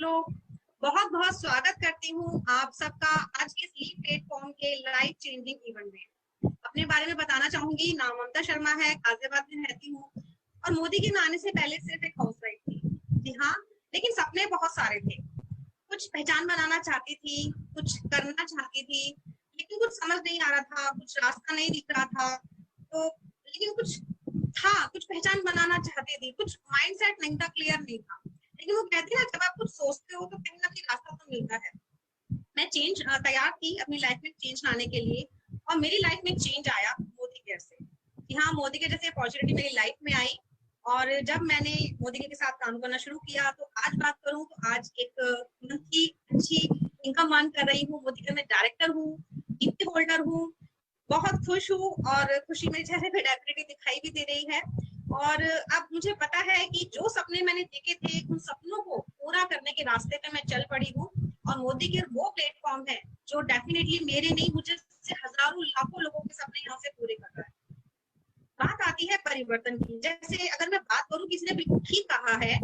लोग। बहुत बहुत स्वागत करती हूँ आप सबका आज के इस प्लेटफॉर्म के लाइफ चेंजिंग इवेंट में। अपने बारे में बताना चाहूंगी। नाम ममता शर्मा है, गाजियाबाद में रहती हूँ और मोदी के आने से पहले सिर्फ एक हाउसवाइफ थी। जी हाँ, लेकिन सपने बहुत सारे थे। कुछ पहचान बनाना चाहती थी, कुछ करना चाहती थी, लेकिन कुछ समझ नहीं आ रहा था, कुछ रास्ता नहीं दिख रहा था। तो लेकिन कुछ था, कुछ पहचान बनाना चाहती थी, कुछ माइंडसेट नहीं था, क्लियर नहीं था। लेकिन वो कहती है ना, जब आप कुछ सोचते हो तो कहीं ना कहीं रास्ता तो मिलता है। मैं चेंज तैयार थी अपनी लाइफ में चेंज लाने के लिए और मेरी लाइफ में चेंज आया मोदी केयर से। कि हाँ, मोदी केयर जैसे अपॉर्चुनिटी मेरी लाइफ में आई और जब मैंने मोदी केयर के साथ काम करना शुरू किया तो आज बात करूं तो आज एक मंथली अच्छी इनकम अर्न कर रही हूँ। मोदी केयर में डायरेक्टर हूँ, डीपी होल्डर हूँ। बहुत खुश हूँ और खुशी मेरे चेहरे पे डेफिनेटली दिखाई भी दे रही है। और अब मुझे पता है कि जो सपने मैंने देखे थे उन सपनों को पूरा करने के रास्ते पे मैं चल पड़ी हूँ और मोदी केयर वो प्लेटफॉर्म है जो डेफिनेटली मेरे नहीं, मुझे से हजारों लाखों लोगों के सपने यहाँ से पूरे कर रहा है। बात आती है परिवर्तन की। जैसे अगर मैं बात करूँ, किसी ने बिल्कुल ठीक कहा है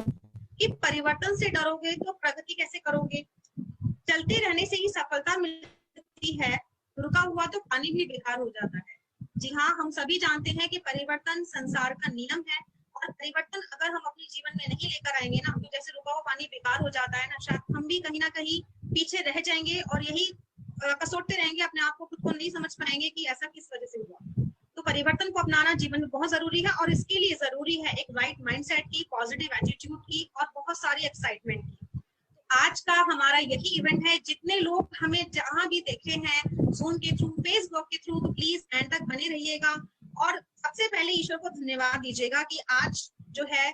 कि परिवर्तन से डरोगे तो प्रगति कैसे करोगे। चलते रहने से ही सफलता मिलती है, रुका हुआ तो पानी भी बेकार हो जाता है। जी हाँ, हम सभी जानते हैं कि परिवर्तन संसार का नियम है और परिवर्तन अगर हम अपने जीवन में नहीं लेकर आएंगे ना, तो जैसे रुका हुआ पानी बेकार हो जाता है ना, शायद हम भी कहीं ना कहीं पीछे रह जाएंगे और यही कसोटते रहेंगे अपने आप को, खुद को नहीं समझ पाएंगे कि ऐसा किस वजह से हुआ। तो परिवर्तन को अपनाना जीवन में बहुत जरूरी है और इसके लिए जरूरी है एक राइट माइंडसेट की, पॉजिटिव एटीट्यूड की और बहुत सारी एक्साइटमेंट की। आज का हमारा यही इवेंट है। जितने लोग हमें जहां भी देखे हैं, जूम के थ्रू, फेसबुक के थ्रू, तो प्लीज एंड तक बने रहिएगा और सबसे पहले ईश्वर को धन्यवाद दीजिएगा कि आज जो है,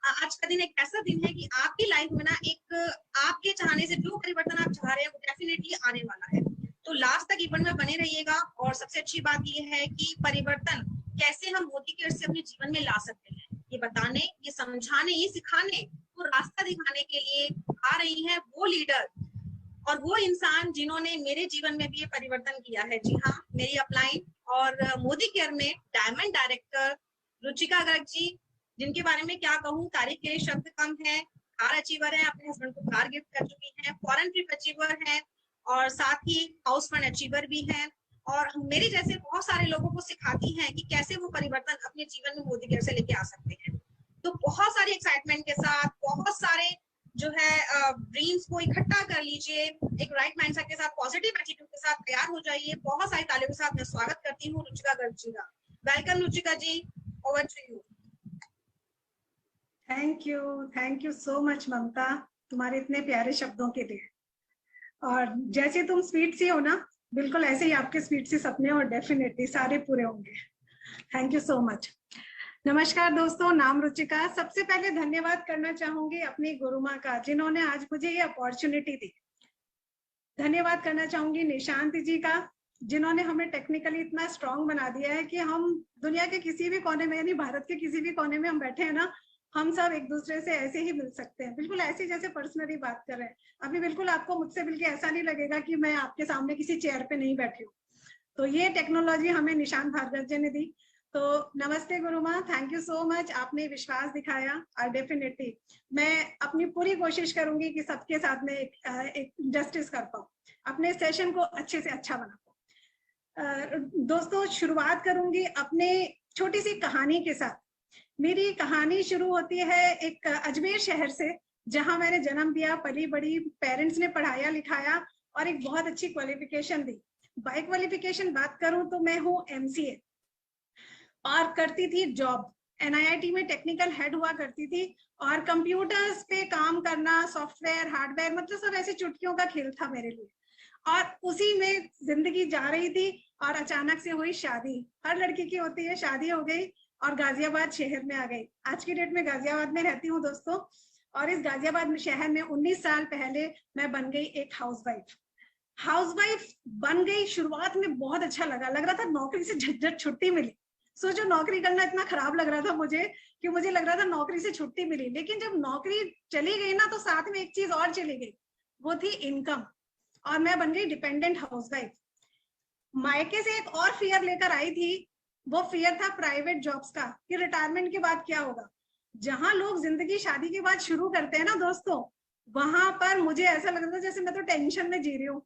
आज का दिन एक ऐसा दिन है कि आपकी लाइफ में ना एक आपके चाहने से जो परिवर्तन आप चाह रहे हैं वो डेफिनेटली आने वाला है। तो लास्ट तक इवेंट में बने रहिएगा। और सबसे अच्छी बात यह है कि परिवर्तन कैसे हम मोदी केयर से अपने जीवन में ला सकते हैं, ये बताने, ये समझाने, ये सिखाने, वो रास्ता दिखाने के लिए आ रही है वो लीडर और वो इंसान जिन्होंने मेरे जीवन में भी ये परिवर्तन किया है। जी हाँ, मेरी अपलाइन और मोदी केयर में डायमंड डायरेक्टर रुचिका गर्ग जी, जिनके बारे में क्या कहूँ, तारीफ के लिए शब्द कम है। कार अचीवर है, अपने हस्बैंड को कार गिफ्ट कर चुकी है, फॉरेन ट्रिप अचीवर है और साथ ही हाउस फंड अचीवर भी है और मेरे जैसे बहुत सारे लोगों को सिखाती हैं कि कैसे वो परिवर्तन अपने जीवन में मोदी केयर से लेके आ सकते हैं। तो बहुत सारी एक्साइटमेंट के साथ, बहुत सारे जो है ड्रीम्स को इकट्ठा कर लीजिए, एक राइट माइंडसेट के साथ, पॉजिटिव एटीट्यूड के साथ तैयार हो जाइए। बहुत सारी तालियों के साथ मैं स्वागत करती हूँ रुचिका गर्ग जी का। Welcome Ruchika ji, over to you. Thank you so much Mamta, तुम्हारे इतने प्यारे शब्दों के लिए। और जैसे तुम स्वीट सी हो ना, बिल्कुल ऐसे ही आपके स्वीट सी सपने और डेफिनेटली सारे पूरे होंगे। Thank you so much. नमस्कार दोस्तों, नाम रुचिका। सबसे पहले धन्यवाद करना चाहूंगी अपनी गुरु माँ का, जिन्होंने आज मुझे ये अपॉर्चुनिटी दी। धन्यवाद करना चाहूंगी निशांत जी का, जिन्होंने हमें टेक्निकली इतना स्ट्रांग बना दिया है कि हम दुनिया के किसी भी कोने में, यानी भारत के किसी भी कोने में हम बैठे हैं ना, हम सब एक दूसरे से ऐसे ही मिल सकते हैं, बिल्कुल ऐसे जैसे पर्सनली बात कर रहे हैं। अभी बिल्कुल आपको मुझसे मिलके ऐसा नहीं लगेगा कि मैं आपके सामने किसी चेयर पे नहीं बैठी हूँ। तो ये टेक्नोलॉजी हमें निशांत भार्गव जी ने दी। तो नमस्ते गुरु माँ, थैंक यू सो मच, आपने विश्वास दिखाया और डेफिनेटली मैं अपनी पूरी कोशिश करूंगी कि सबके साथ में एक जस्टिस कर पाऊँ, अपने सेशन को अच्छे से अच्छा बना पाऊँ। दोस्तों, शुरुआत करूंगी अपने छोटी सी कहानी के साथ। मेरी कहानी शुरू होती है एक अजमेर शहर से, जहां मैंने जन्म दिया, पली बड़ी, पेरेंट्स ने पढ़ाया लिखाया और एक बहुत अच्छी क्वालिफिकेशन दी। बाय क्वालिफिकेशन बात करूं तो मैं हूँ एमसीए और करती थी जॉब, एनआईआईटी में टेक्निकल हेड हुआ करती थी और कंप्यूटर्स पे काम करना, सॉफ्टवेयर, हार्डवेयर, मतलब सब ऐसे चुटकियों का खेल था मेरे लिए। और उसी में जिंदगी जा रही थी और अचानक से हुई शादी। हर लड़की की होती है, शादी हो गई और गाजियाबाद शहर में आ गई। आज की डेट में गाजियाबाद में रहती हूँ दोस्तों, और इस गाजियाबाद शहर में 19 साल पहले मैं बन गई एक हाउसवाइफ बन गई। शुरुआत में बहुत अच्छा लग रहा था, नौकरी से झट छुट्टी मिली। सोचो, नौकरी करना इतना खराब लग रहा था मुझे कि मुझे लग रहा था नौकरी से छुट्टी मिली, लेकिन जब नौकरी चली गई ना तो साथ में एक चीज और चली गई, वो थी इनकम, और मैं बन गई डिपेंडेंट हाउसवाइफ। मायके से एक और फियर लेकर आई थी, वो फियर था प्राइवेट जॉब्स का कि रिटायरमेंट के बाद क्या होगा। जहां लोग जिंदगी शादी के बाद शुरू करते हैं ना दोस्तों, वहां पर मुझे ऐसा लगता था जैसे मैं तो टेंशन में जी रही हूँ।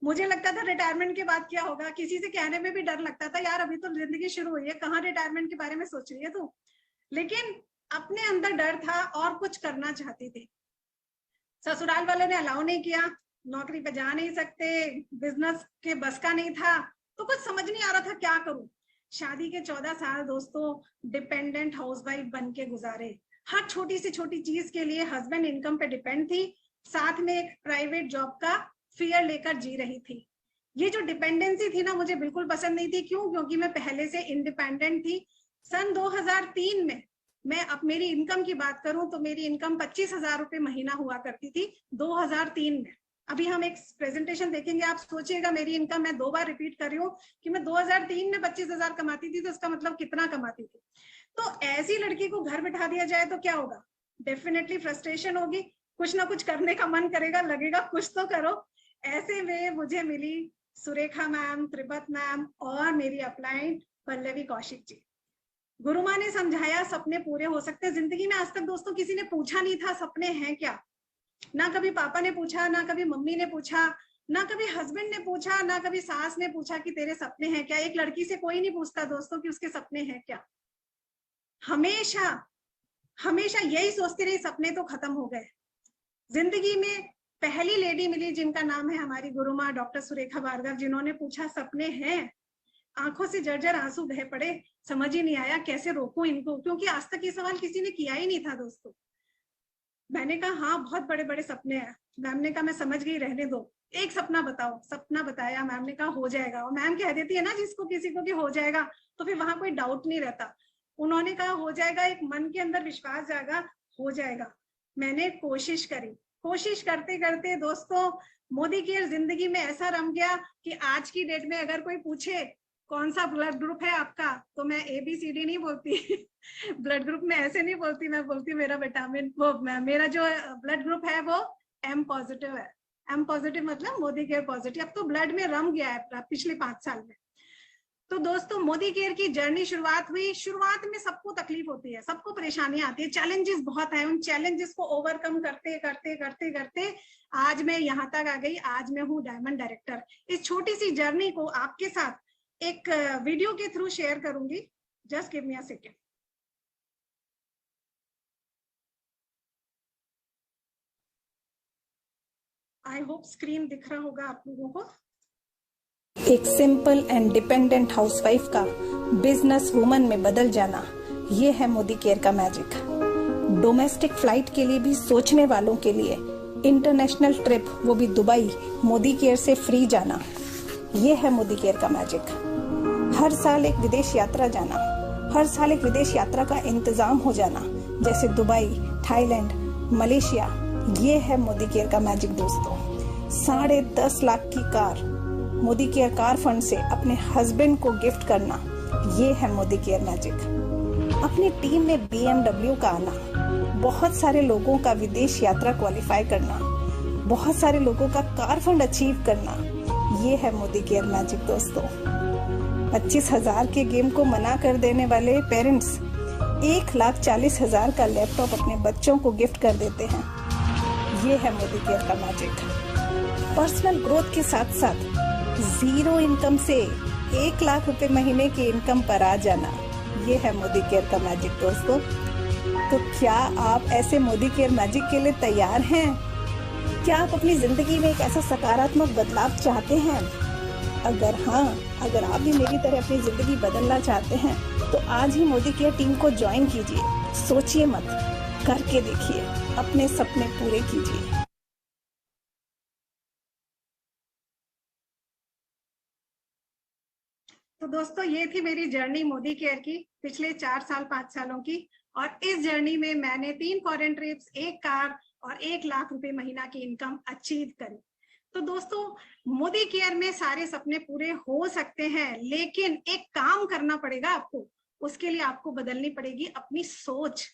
मुझे लगता था रिटायरमेंट के बाद क्या होगा, किसी से कहने में भी डर लगता था, यार अभी तो जिंदगी शुरू हुई है, कहाँ रिटायरमेंट के बारे में सोच रही है तू। लेकिन अपने अंदर डर था और कुछ करना चाहती थी। ससुराल वालों ने अलाउ नहीं किया, नौकरी पे जा नहीं सकते, बिजनेस के बस का नहीं था, तो कुछ समझ नहीं आ रहा था क्या करूं। शादी के 14 साल दोस्तों डिपेंडेंट हाउसवाइफ बन के गुजारे। हर छोटी से छोटी चीज के लिए हस्बैंड इनकम पे डिपेंड थी, साथ में एक प्राइवेट जॉब का फियर लेकर जी रही थी। ये जो डिपेंडेंसी थी ना मुझे बिल्कुल पसंद नहीं थी। क्यों? क्योंकि मैं पहले से इंडिपेंडेंट थी। सन 2003 में मैं अब मेरी इनकम की बात करूं तो मेरी इनकम 25,000 रुपए महीना हुआ करती थी 2003 में। अभी हम एक प्रेजेंटेशन देखेंगे, आप सोचिएगा मेरी इनकम, मैं 2 बार रिपीट कर रही हूँ कि मैं 2003 में 25,000 कमाती थी, तो इसका मतलब कितना कमाती थी। तो ऐसी लड़की को घर बिठा दिया जाए तो क्या होगा? डेफिनेटली फ्रस्ट्रेशन होगी, कुछ ना कुछ करने का मन करेगा, लगेगा कुछ तो करो। ऐसे में मुझे मिली सुरेखा मैम, त्रिपत मैम और मेरी अपलाइन पल्लवी कौशिक जी। गुरु माँ ने समझाया सपने पूरे हो सकते हैं जिंदगी में। आज तक दोस्तों किसी ने पूछा नहीं था सपने हैं क्या, ना कभी पापा ने पूछा, ना कभी मम्मी ने पूछा, ना कभी हस्बैंड ने पूछा, ना कभी सास ने पूछा कि तेरे सपने हैं क्या। एक लड़की से कोई नहीं पूछता दोस्तों कि उसके सपने हैं क्या। हमेशा हमेशा यही सोचती रही, सपने तो खत्म हो गए। जिंदगी में पहली लेडी मिली जिनका नाम है हमारी गुरु माँ डॉक्टर सुरेखा भार्गव, जिन्होंने पूछा सपने हैं। आंखों से जर्जर आंसू बह पड़े, समझ ही नहीं आया कैसे रोकूं इनको, क्योंकि आज तक ये सवाल किसी ने किया ही नहीं था दोस्तों। मैंने कहा हाँ बहुत बड़े बड़े सपने हैं। मैम ने कहा मैं समझ गई, रहने दो, एक सपना बताओ। सपना बताया, मैम ने कहा हो जाएगा। और मैम कह देती है ना जिसको किसी को कि हो जाएगा तो फिर वहां कोई डाउट नहीं रहता। उन्होंने कहा हो जाएगा, एक मन के अंदर विश्वास जागा, हो जाएगा। मैंने कोशिश करी, कोशिश करते करते दोस्तों मोदी केयर जिंदगी में ऐसा रम गया कि आज की डेट में अगर कोई पूछे कौन सा ब्लड ग्रुप है आपका, तो मैं ABCD नहीं बोलती ब्लड ग्रुप में ऐसे नहीं बोलती, मैं बोलती मेरा विटामिन वो मेरा जो ब्लड ग्रुप है वो M पॉजिटिव है। M पॉजिटिव मतलब मोदी केयर पॉजिटिव। अब तो ब्लड में रम गया है पिछले 5 साल में। तो दोस्तों मोदी केयर की जर्नी शुरुआत हुई। शुरुआत में सबको तकलीफ होती है, सबको परेशानी आती है, चैलेंजेस बहुत है। उन चैलेंजेस को ओवरकम करते करते करते करते आज मैं यहाँ तक आ गई। आज मैं हूँ डायमंड डायरेक्टर। इस छोटी सी जर्नी को आपके साथ एक वीडियो के थ्रू शेयर करूंगी। Just give me a second. I hope screen दिख रहा होगा आप लोगों को। एक सिंपल एंड डिपेंडेंट हाउसवाइफ का बिजनेस वुमन में बदल जाना, ये है मोदी केयर का मैजिक। डोमेस्टिक फ्लाइट के लिए भी सोचने वालों के लिए इंटरनेशनल ट्रिप, वो भी दुबई, मोदी केयर से फ्री जाना, ये है मोदी केयर का मैजिक। हर साल एक विदेश यात्रा जाना, हर साल एक विदेश यात्रा का इंतजाम हो जाना, जैसे दुबई, थाईलैंड, मलेशिया, ये है मोदी केयर का मैजिक दोस्तों। 10.5 लाख की car Modi care car fund से अपने हस्बैंड को गिफ्ट करना, ये है मोदी केयर मैजिक। अपनी टीम में BMW का आना, बहुत सारे लोगों का विदेश यात्रा क्वालिफाई करना, बहुत सारे लोगों का कार फंड अचीव करना, ये है मोदी केयर मैजिक दोस्तों। 25,000 के गेम को मना कर देने वाले पेरेंट्स 1,40,000 का लैपटॉप अपने बच्चों को गिफ्ट कर देते हैं, ये है मोदी केयर का मैजिक। पर्सनल ग्रोथ के साथ साथ 0 इनकम से 1 लाख रुपए महीने की इनकम पर आ जाना, ये है मोदी केयर का मैजिक दोस्तों। तो क्या आप ऐसे मोदी केयर मैजिक के लिए तैयार हैं? क्या आप अपनी जिंदगी में एक ऐसा सकारात्मक बदलाव चाहते हैं? अगर हाँ, अगर आप भी मेरी तरह अपनी जिंदगी बदलना चाहते हैं तो आज ही मोदी केयर टीम को ज्वाइन कीजिए। सोचिए मत, करके देखिए, अपने सपने पूरे कीजिए। तो दोस्तों ये थी मेरी जर्नी मोदी केयर की पिछले 4 साल 5 सालों की। और इस जर्नी में मैंने 3 फॉरेन ट्रिप्स, 1 कार और 1 लाख रुपए महीना की इनकम अचीव करी। तो दोस्तों मोदी केयर में सारे सपने पूरे हो सकते हैं, लेकिन एक काम करना पड़ेगा आपको। उसके लिए आपको बदलनी पड़ेगी अपनी सोच।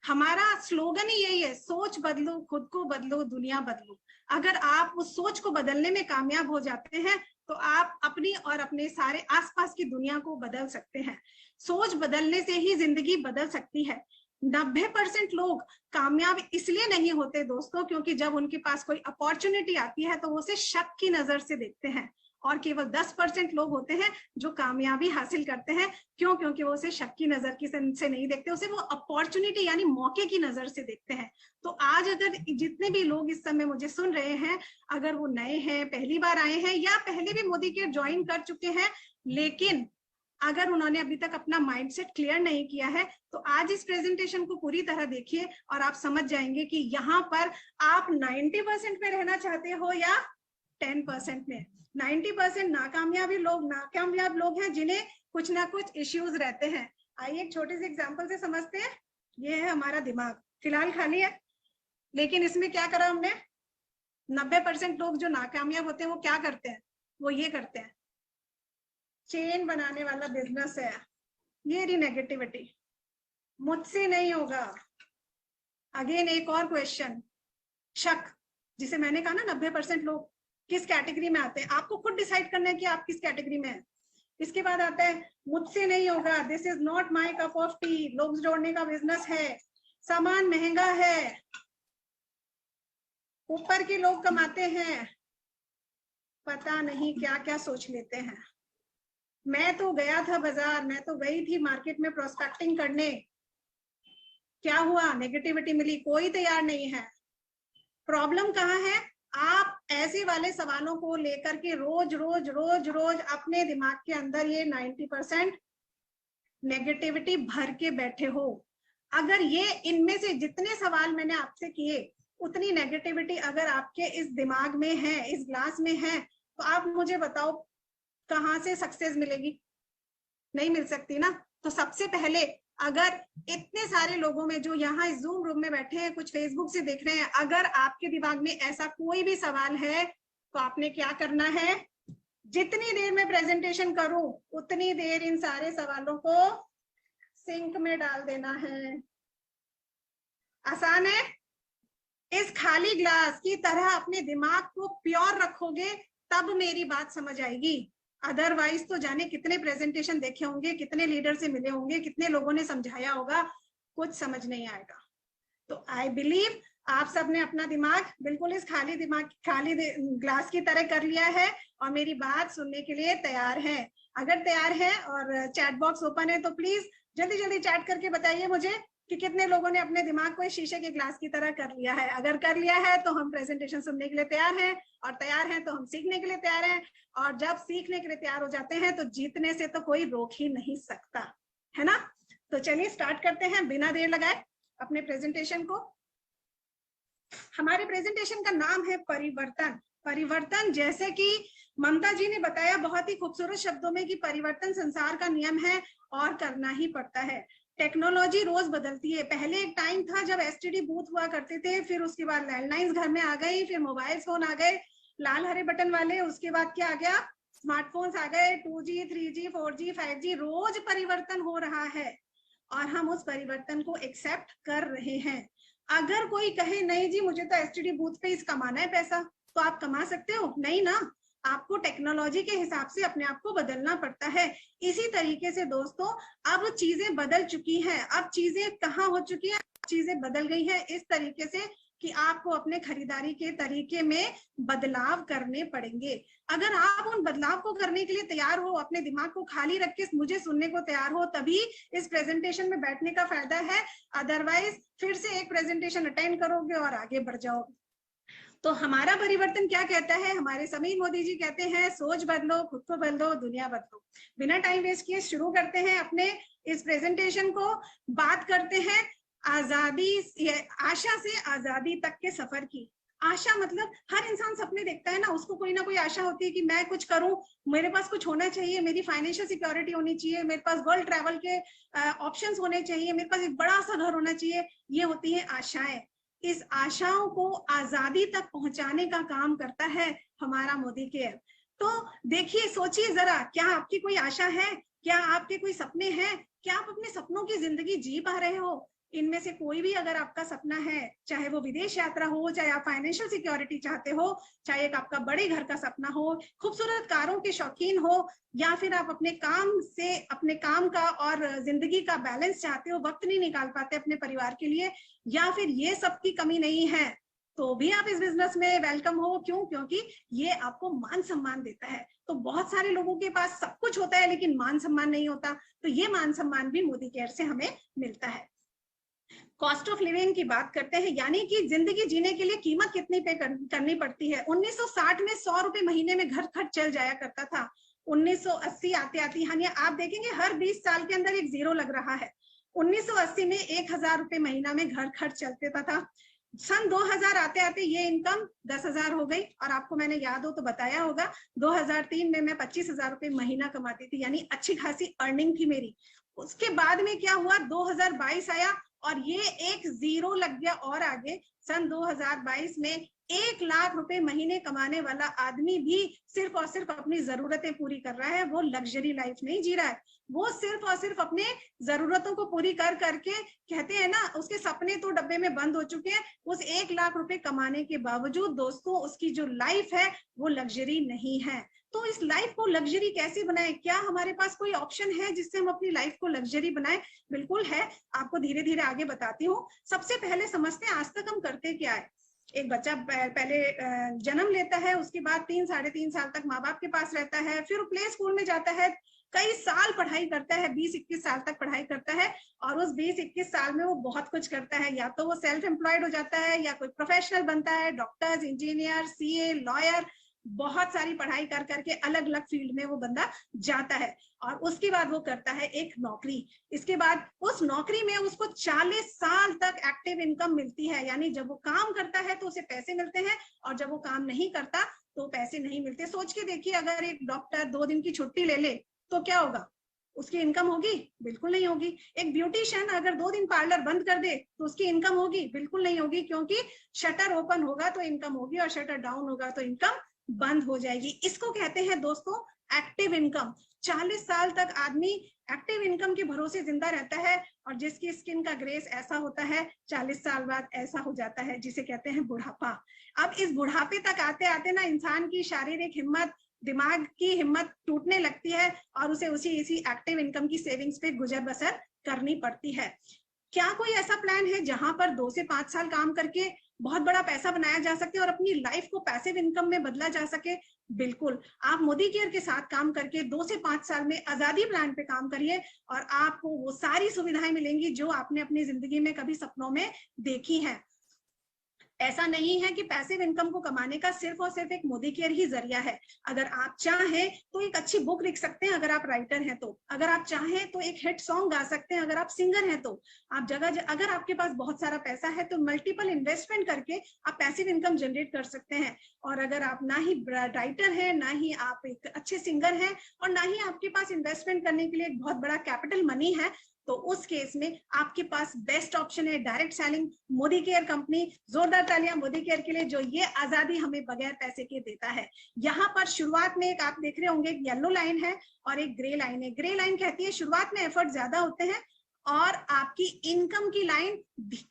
हमारा स्लोगन ही यही है, सोच बदलो, खुद को बदलो, दुनिया बदलो। अगर आप उस सोच को बदलने में कामयाब हो जाते हैं तो आप अपनी और अपने सारे आसपास की दुनिया को बदल सकते हैं। सोच बदलने से ही जिंदगी बदल सकती है। 90% लोग कामयाब इसलिए नहीं होते दोस्तों क्योंकि जब उनके पास कोई अपॉर्चुनिटी आती है तो वो उसे शक की नजर से देखते हैं, और केवल 10% लोग होते हैं जो कामयाबी हासिल करते हैं। क्यों? क्योंकि वो उसे शक की नजर की से नहीं देखते, उसे वो अपॉर्चुनिटी यानी मौके की नजर से देखते हैं। तो आज अगर जितने भी लोग इस समय मुझे सुन रहे हैं, अगर वो नए हैं, पहली बार आए हैं, या पहले भी मोदी केयर ज्वाइन कर चुके हैं, लेकिन अगर उन्होंने अभी तक अपना माइंडसेट क्लियर नहीं किया है, तो आज इस प्रेजेंटेशन को पूरी तरह देखिए और आप समझ जाएंगे कि यहाँ पर आप 90% में रहना चाहते हो या 10% में। 90% नाकामयाब लोग हैं जिन्हें कुछ ना कुछ इश्यूज रहते हैं। आइए एक छोटे से एग्जांपल से समझते हैं। ये है हमारा दिमाग, फिलहाल खाली है, लेकिन इसमें क्या करा हमने, 90% लोग जो नाकामयाब होते हैं वो क्या करते हैं, वो ये करते हैं, चेन बनाने वाला बिजनेस है। ये रही नेगेटिविटी, मुझसे नहीं होगा। अगेन एक और क्वेश्चन, शक, जिसे मैंने कहा ना 90% लोग किस कैटेगरी में आते हैं, आपको खुद डिसाइड करना है कि आप किस कैटेगरी में हैं। इसके बाद आता है मुझसे नहीं होगा, this is not my cup of T, लोग जोड़ने का बिजनेस है, सामान महंगा है, ऊपर के लोग कमाते हैं, पता नहीं क्या क्या सोच लेते हैं। मैं तो गया था बाजार, मैं तो गई थी मार्केट में प्रोस्पेक्टिंग करने, क्या हुआ, नेगेटिविटी मिली, कोई तैयार नहीं है। प्रॉब्लम कहाँ है, आप ऐसे वाले सवालों को लेकर के रोज रोज रोज रोज अपने दिमाग के अंदर ये 90% नेगेटिविटी भर के बैठे हो। अगर ये इनमें से जितने सवाल मैंने आपसे किए उतनी नेगेटिविटी अगर आपके इस दिमाग में है, इस ग्लास में है, तो आप मुझे बताओ कहाँ से सक्सेस मिलेगी, नहीं मिल सकती ना। तो सबसे पहले अगर इतने सारे लोगों में जो यहाँ इस जूम रूम में बैठे हैं, कुछ फेसबुक से देख रहे हैं, अगर आपके दिमाग में ऐसा कोई भी सवाल है तो आपने क्या करना है, जितनी देर में प्रेजेंटेशन करूं उतनी देर इन सारे सवालों को सिंक में डाल देना है। आसान है। इस खाली ग्लास की तरह अपने दिमाग को प्योर रखोगे तब मेरी बात समझ आएगी। अदरवाइज तो जाने कितने प्रेजेंटेशन देखे होंगे, कितने लीडर से मिले होंगे, कितने लोगों ने समझाया होगा, कुछ समझ नहीं आएगा। तो आई बिलीव आप सबने अपना दिमाग बिल्कुल इस खाली ग्लास की तरह कर लिया है और मेरी बात सुनने के लिए तैयार है। अगर तैयार है और चैट बॉक्स ओपन है तो प्लीज जल्दी जल्दी चैट करके बताइए मुझे कि कितने लोगों ने अपने दिमाग को इस शीशे के ग्लास की तरह कर लिया है। अगर कर लिया है तो हम प्रेजेंटेशन सुनने के लिए तैयार हैं, और तैयार हैं तो हम सीखने के लिए तैयार हैं, और जब सीखने के लिए तैयार हो जाते हैं तो जीतने से तो कोई रोक ही नहीं सकता, है ना। तो चलिए स्टार्ट करते हैं बिना देर लगाए अपने प्रेजेंटेशन को। हमारे प्रेजेंटेशन का नाम है परिवर्तन। परिवर्तन, जैसे कि ममता जी ने बताया बहुत ही खूबसूरत शब्दों में कि परिवर्तन संसार का नियम है और करना ही पड़ता है। टेक्नोलॉजी रोज बदलती है। पहले एक टाइम था जब एसटीडी बूथ हुआ करते थे, फिर उसके बाद लैंडलाइंस घर में आ गई, फिर मोबाइल फोन आ गए लाल हरे बटन वाले, उसके बाद क्या आ गया, स्मार्टफोन्स आ गए, 2G 3G 4G 5G, रोज परिवर्तन हो रहा है और हम उस परिवर्तन को एक्सेप्ट कर रहे हैं। अगर कोई कहे नहीं जी मुझे तो एसटीडी बूथ पे इस कमाना है पैसा, तो आप कमा सकते हो? नहीं ना, आपको टेक्नोलॉजी के हिसाब से अपने आप को बदलना पड़ता है। इसी तरीके से दोस्तों अब चीजें बदल चुकी हैं। अब चीजें कहाँ हो चुकी हैं, चीजें बदल गई हैं इस तरीके से कि आपको अपने खरीदारी के तरीके में बदलाव करने पड़ेंगे। अगर आप उन बदलाव को करने के लिए तैयार हो, अपने दिमाग को खाली रख के मुझे सुनने को तैयार हो, तभी इस प्रेजेंटेशन में बैठने का फायदा है। अदरवाइज फिर से एक प्रेजेंटेशन अटेंड करोगे और आगे बढ़ जाओगे। तो हमारा परिवर्तन क्या कहता है, हमारे समीर मोदी जी कहते हैं सोच बदलो, खुद को बदलो, दुनिया बदलो। बिना टाइम वेस्ट किए शुरू करते हैं अपने इस प्रेजेंटेशन को। बात करते हैं आजादी, आशा से आजादी तक के सफर की। आशा मतलब हर इंसान सपने देखता है ना, उसको कोई ना कोई आशा होती है कि मैं कुछ करूं, मेरे पास कुछ होना चाहिए, मेरी फाइनेंशियल सिक्योरिटी होनी चाहिए, मेरे पास वर्ल्ड ट्रैवल के ऑप्शंस होने चाहिए, मेरे पास एक बड़ा सा घर होना चाहिए। ये होती है आशाएं। इस आशाओं को आजादी तक पहुंचाने का काम करता है हमारा मोदी केयर। तो देखिए, सोचिए जरा, क्या आपकी कोई आशा है? क्या आपके कोई सपने हैं? क्या आप अपने सपनों की जिंदगी जी पा रहे हो? इनमें से कोई भी अगर आपका सपना है, चाहे वो विदेश यात्रा हो, चाहे आप फाइनेंशियल सिक्योरिटी चाहते हो, चाहे एक आपका बड़े घर का सपना हो, खूबसूरत कारों के शौकीन हो, या फिर आप अपने काम से, अपने काम का और जिंदगी का बैलेंस चाहते हो, वक्त नहीं निकाल पाते अपने परिवार के लिए, या फिर ये सब की कमी नहीं है, तो भी आप इस बिजनेस में वेलकम हो। क्यों? क्योंकि ये आपको मान सम्मान देता है। तो बहुत सारे लोगों के पास सब कुछ होता है लेकिन मान सम्मान नहीं होता, तो ये मान सम्मान भी मोदी केयर से हमें मिलता है। कॉस्ट ऑफ लिविंग की बात करते हैं, यानी कि जिंदगी जीने के लिए कीमत कितनी पे करनी पड़ती है। 1960 में 100 रुपए महीने में घर खर्च चल जाया करता था। 1980 आते आते, यानी आप देखेंगे हर 20 साल के अंदर एक जीरो लग रहा है। 1980 में 1000 रुपए महीना में घर खर्च चलता था। सन 2000 आते आते ये इनकम 10,000 हो गई, और आपको मैंने याद हो तो बताया होगा 2003 में मैं 25,000 रुपए महीना कमाती थी, यानी अच्छी खासी अर्निंग थी मेरी। उसके बाद में क्या हुआ, 2022 आया और ये एक जीरो लग गया, और आगे सन 2022 में 1 लाख रुपए महीने कमाने वाला आदमी भी सिर्फ और सिर्फ अपनी जरूरतें पूरी कर रहा है। वो लग्जरी लाइफ नहीं जी रहा है, वो सिर्फ और सिर्फ अपने जरूरतों को पूरी कर करके, कहते हैं ना, उसके सपने तो डब्बे में बंद हो चुके हैं। उस 1 लाख रुपए कमाने के बावजूद दोस्तों उसकी जो लाइफ है वो लग्जरी नहीं है। तो इस लाइफ को लग्जरी कैसे बनाए? क्या हमारे पास कोई ऑप्शन है जिससे हम अपनी लाइफ को लग्जरी बनाए? बिल्कुल है, आपको धीरे धीरे आगे बताती हूँ। सबसे पहले समझते हैं आज तक हम करते क्या है। एक बच्चा पहले जन्म लेता है, उसके बाद 3 साढ़े 3 साल तक माँ बाप के पास रहता है, फिर वो प्ले स्कूल में जाता है, कई साल पढ़ाई करता है, 20-21 साल तक पढ़ाई करता है, और उस 20-21 साल में वो बहुत कुछ करता है। या तो वो सेल्फ एम्प्लॉयड हो जाता है, या कोई प्रोफेशनल बनता है, डॉक्टर्स, इंजीनियर, सीए, लॉयर, बहुत सारी पढ़ाई कर करके अलग अलग फील्ड में वो बंदा जाता है, और उसके बाद वो करता है एक नौकरी। इसके बाद उस नौकरी में उसको 40 साल तक एक्टिव इनकम मिलती है, यानी जब वो काम करता है तो उसे पैसे मिलते हैं, और जब वो काम नहीं करता तो पैसे नहीं मिलते। सोच के देखिए, अगर एक डॉक्टर 2 दिन की छुट्टी ले ले तो क्या होगा? उसकी इनकम होगी? बिल्कुल नहीं होगी। एक ब्यूटिशियन अगर 2 दिन पार्लर बंद कर दे तो उसकी इनकम होगी? बिल्कुल नहीं होगी, क्योंकि शटर ओपन होगा तो इनकम होगी, और शटर डाउन होगा तो इनकम बंद हो जाएगी। इसको कहते हैं दोस्तों एक्टिव इनकम। 40 साल तक आदमी एक्टिव इनकम के भरोसे जिंदा रहता है, और जिसकी स्किन का ग्रेस ऐसा होता है 40 साल बाद ऐसा हो जाता है, जिसे कहते हैं बुढ़ापा। अब इस बुढ़ापे तक आते आते ना इंसान की शारीरिक हिम्मत, दिमाग की हिम्मत टूटने लगती है, और उसे इसी एक्टिव इनकम की सेविंग्स पे गुजर बसर करनी पड़ती है। क्या कोई ऐसा प्लान है जहां पर 2 से 5 साल काम करके बहुत बड़ा पैसा बनाया जा सके और अपनी लाइफ को पैसिव इनकम में बदला जा सके? बिल्कुल। आप मोदी केयर के साथ काम करके 2 से 5 साल में आजादी प्लान पे काम करिए, और आपको वो सारी सुविधाएं मिलेंगी जो आपने अपनी जिंदगी में कभी सपनों में देखी हैं। ऐसा नहीं है कि पैसिव इनकम को कमाने का सिर्फ और सिर्फ एक मोदी केयर ही जरिया है। अगर आप चाहें तो एक अच्छी बुक लिख सकते हैं, अगर आप राइटर हैं तो। अगर आप चाहें तो एक हिट सॉन्ग गा सकते हैं, अगर आप सिंगर हैं तो। आप अगर आपके पास बहुत सारा पैसा है तो मल्टीपल इन्वेस्टमेंट करके आप पैसिव इनकम जनरेट कर सकते हैं। और अगर आप ना ही राइटर हैं, ना ही आप एक अच्छे सिंगर हैं, और ना ही आपके पास इन्वेस्टमेंट करने के लिए एक बहुत बड़ा कैपिटल मनी है, तो उस केस में आपके पास बेस्ट ऑप्शन है direct selling, Modi care company. जोरदार तालियां मोदी केयर के लिए, जो ये आजादी हमें बगैर पैसे के देता है। यहाँ पर शुरुआत में एक आप देख रहे होंगे, एक येलो लाइन है और एक ग्रे लाइन है। ग्रे लाइन कहती है शुरुआत में एफर्ट ज्यादा होते हैं, और आपकी इनकम की लाइन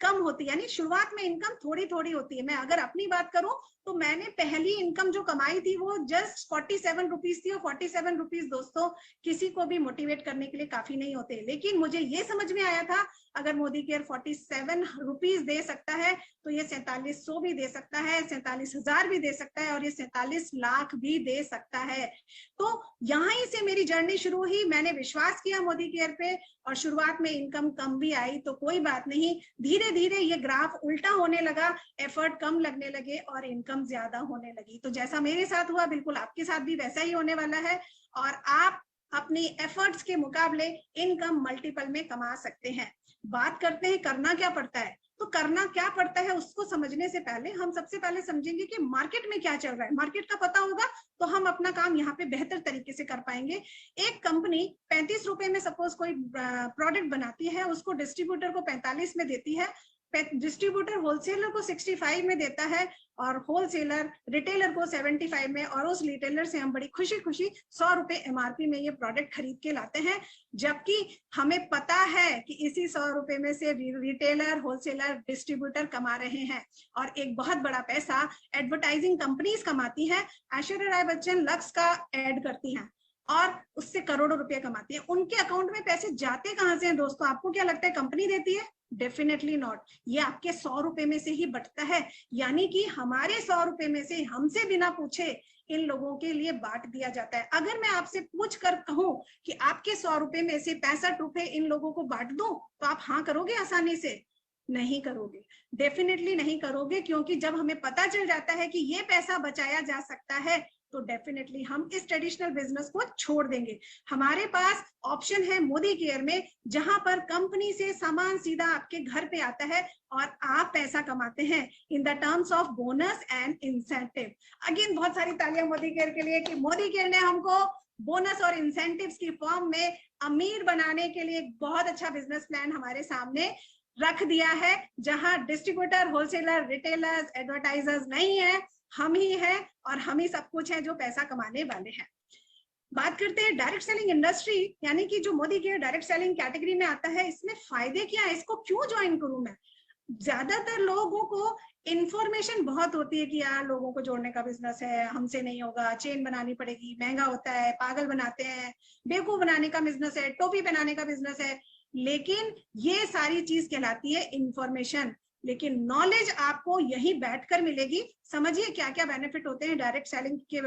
कम होती है, यानी शुरुआत में इनकम थोड़ी थोड़ी होती है। मैं अगर अपनी बात करूं तो मैंने पहली इनकम जो कमाई थी वो जस्ट 47 रुपीज थी, और 47 रुपीज दोस्तों किसी को भी मोटिवेट करने के लिए काफी नहीं होते। लेकिन मुझे ये समझ में आया था, अगर मोदी केयर 47 रुपीज दे सकता है तो ये 4700 भी दे सकता है, 47,000 भी दे सकता है, और ये 47 लाख भी दे सकता है। तो यहीं से मेरी जर्नी शुरू हुई। मैंने विश्वास किया मोदी केयर पे, और शुरुआत में इनकम कम भी आई तो कोई बात नहीं, धीरे धीरे ये ग्राफ उल्टा होने लगा, एफर्ट कम लगने लगे और इनकम ज्यादा होने लगी। तो जैसा मेरे साथ हुआ बिल्कुल आपके साथ भी वैसा ही होने वाला है, और आप अपनी एफर्ट्स के मुकाबले इनकम मल्टीपल में कमा सकते हैं। बात करते हैं करना क्या पड़ता है। तो करना क्या पड़ता है उसको समझने से पहले हम सबसे पहले समझेंगे कि मार्केट में क्या चल रहा है। मार्केट का पता होगा तो हम अपना काम यहाँ पे बेहतर तरीके से कर पाएंगे। एक कंपनी 35 रुपए में सपोज कोई प्रोडक्ट बनाती है, उसको डिस्ट्रीब्यूटर को 45 में देती है, डिस्ट्रीब्यूटर होलसेलर को 65 में देता है, और होलसेलर रिटेलर को 75 में, और उस रिटेलर से हम बड़ी खुशी खुशी 100 रुपए एमआरपी में ये प्रोडक्ट खरीद के लाते हैं, जबकि हमें पता है कि इसी 100 रुपए में से रिटेलर, होलसेलर, डिस्ट्रीब्यूटर कमा रहे हैं। और एक बहुत बड़ा पैसा एडवर्टाइजिंग कंपनीज कमाती है। ऐश्वर्या राय बच्चन लक्स का एड करती हैं और उससे करोड़ों रुपए कमाती है। उनके अकाउंट में पैसे जाते कहां से हैं दोस्तों? आपको क्या लगता है कंपनी देती है? Definitely not. ये आपके 100 रुपए में से ही बटता है, यानी कि हमारे 100 रुपए में से हमसे बिना पूछे इन लोगों के लिए बांट दिया जाता है। अगर मैं आपसे पूछ कर कहूं कि आपके 100 रुपए में से 65 रुपए इन लोगों को बांट दूं, तो आप हाँ करोगे आसानी से? नहीं करोगे, डेफिनेटली नहीं करोगे, क्योंकि जब हमें पता चल जाता है कि ये पैसा बचाया जा सकता है तो डेफिनेटली हम इस ट्रेडिशनल बिजनेस को छोड़ देंगे। हमारे पास ऑप्शन है मोदी केयर में, जहां पर कंपनी से सामान सीधा आपके घर पे आता है और आप पैसा कमाते हैं in the terms of bonus and incentive. Again बहुत सारी तालियां मोदी केयर के लिए कि मोदी केयर ने हमको बोनस और इंसेंटिव्स की फॉर्म में अमीर बनाने के लिए एक बहुत अच्छा बिजनेस प्लान हमारे सामने रख दिया है, जहां डिस्ट्रीब्यूटर, होलसेलर, रिटेलर्स, एडवर्टाइजर्स नहीं है, हम ही हैं और हम ही सब कुछ है जो पैसा कमाने वाले हैं। बात करते हैं डायरेक्ट सेलिंग इंडस्ट्री, यानी कि जो Modi care direct selling category में आता है, इसमें फायदे क्या है, इसको क्यों ज्वाइन करूं मैं? ज्यादातर लोगों को इंफॉर्मेशन बहुत होती है कि यार लोगों को जोड़ने का बिजनेस है, हमसे नहीं होगा, चेन बनानी पड़ेगी, महंगा होता है, पागल बनाते हैं, बेवकूफ बनाने का बिजनेस है, टोपी पहनाने का बिजनेस है। लेकिन ये सारी चीज कहलाती है इंफॉर्मेशन, लेकिन नॉलेज आपको यहीं बैठकर मिलेगी। समझिए क्या क्या बेनिफिट होते हैं डायरेक्ट सेलिंग के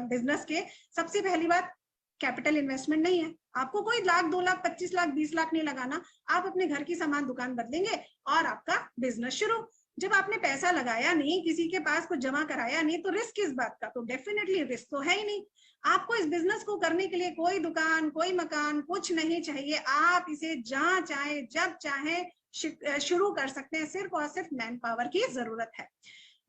बिजनेस के। सबसे पहली बात, कैपिटल इन्वेस्टमेंट नहीं है, आपको कोई लाख, 2 लाख, 25 लाख, 20 लाख नहीं लगाना। आप अपने घर की सामान दुकान बदलेंगे और आपका बिजनेस शुरू। जब आपने पैसा लगाया नहीं, किसी के पास कुछ जमा कराया नहीं, तो रिस्क किस बात का? तो डेफिनेटली रिस्क तो है ही नहीं। आपको इस बिजनेस को करने के लिए कोई दुकान, कोई मकान, कुछ नहीं चाहिए। आप इसे जहां चाहे, जब चाहे शुरू कर सकते हैं। सिर्फ और सिर्फ मैन पावर की जरूरत है।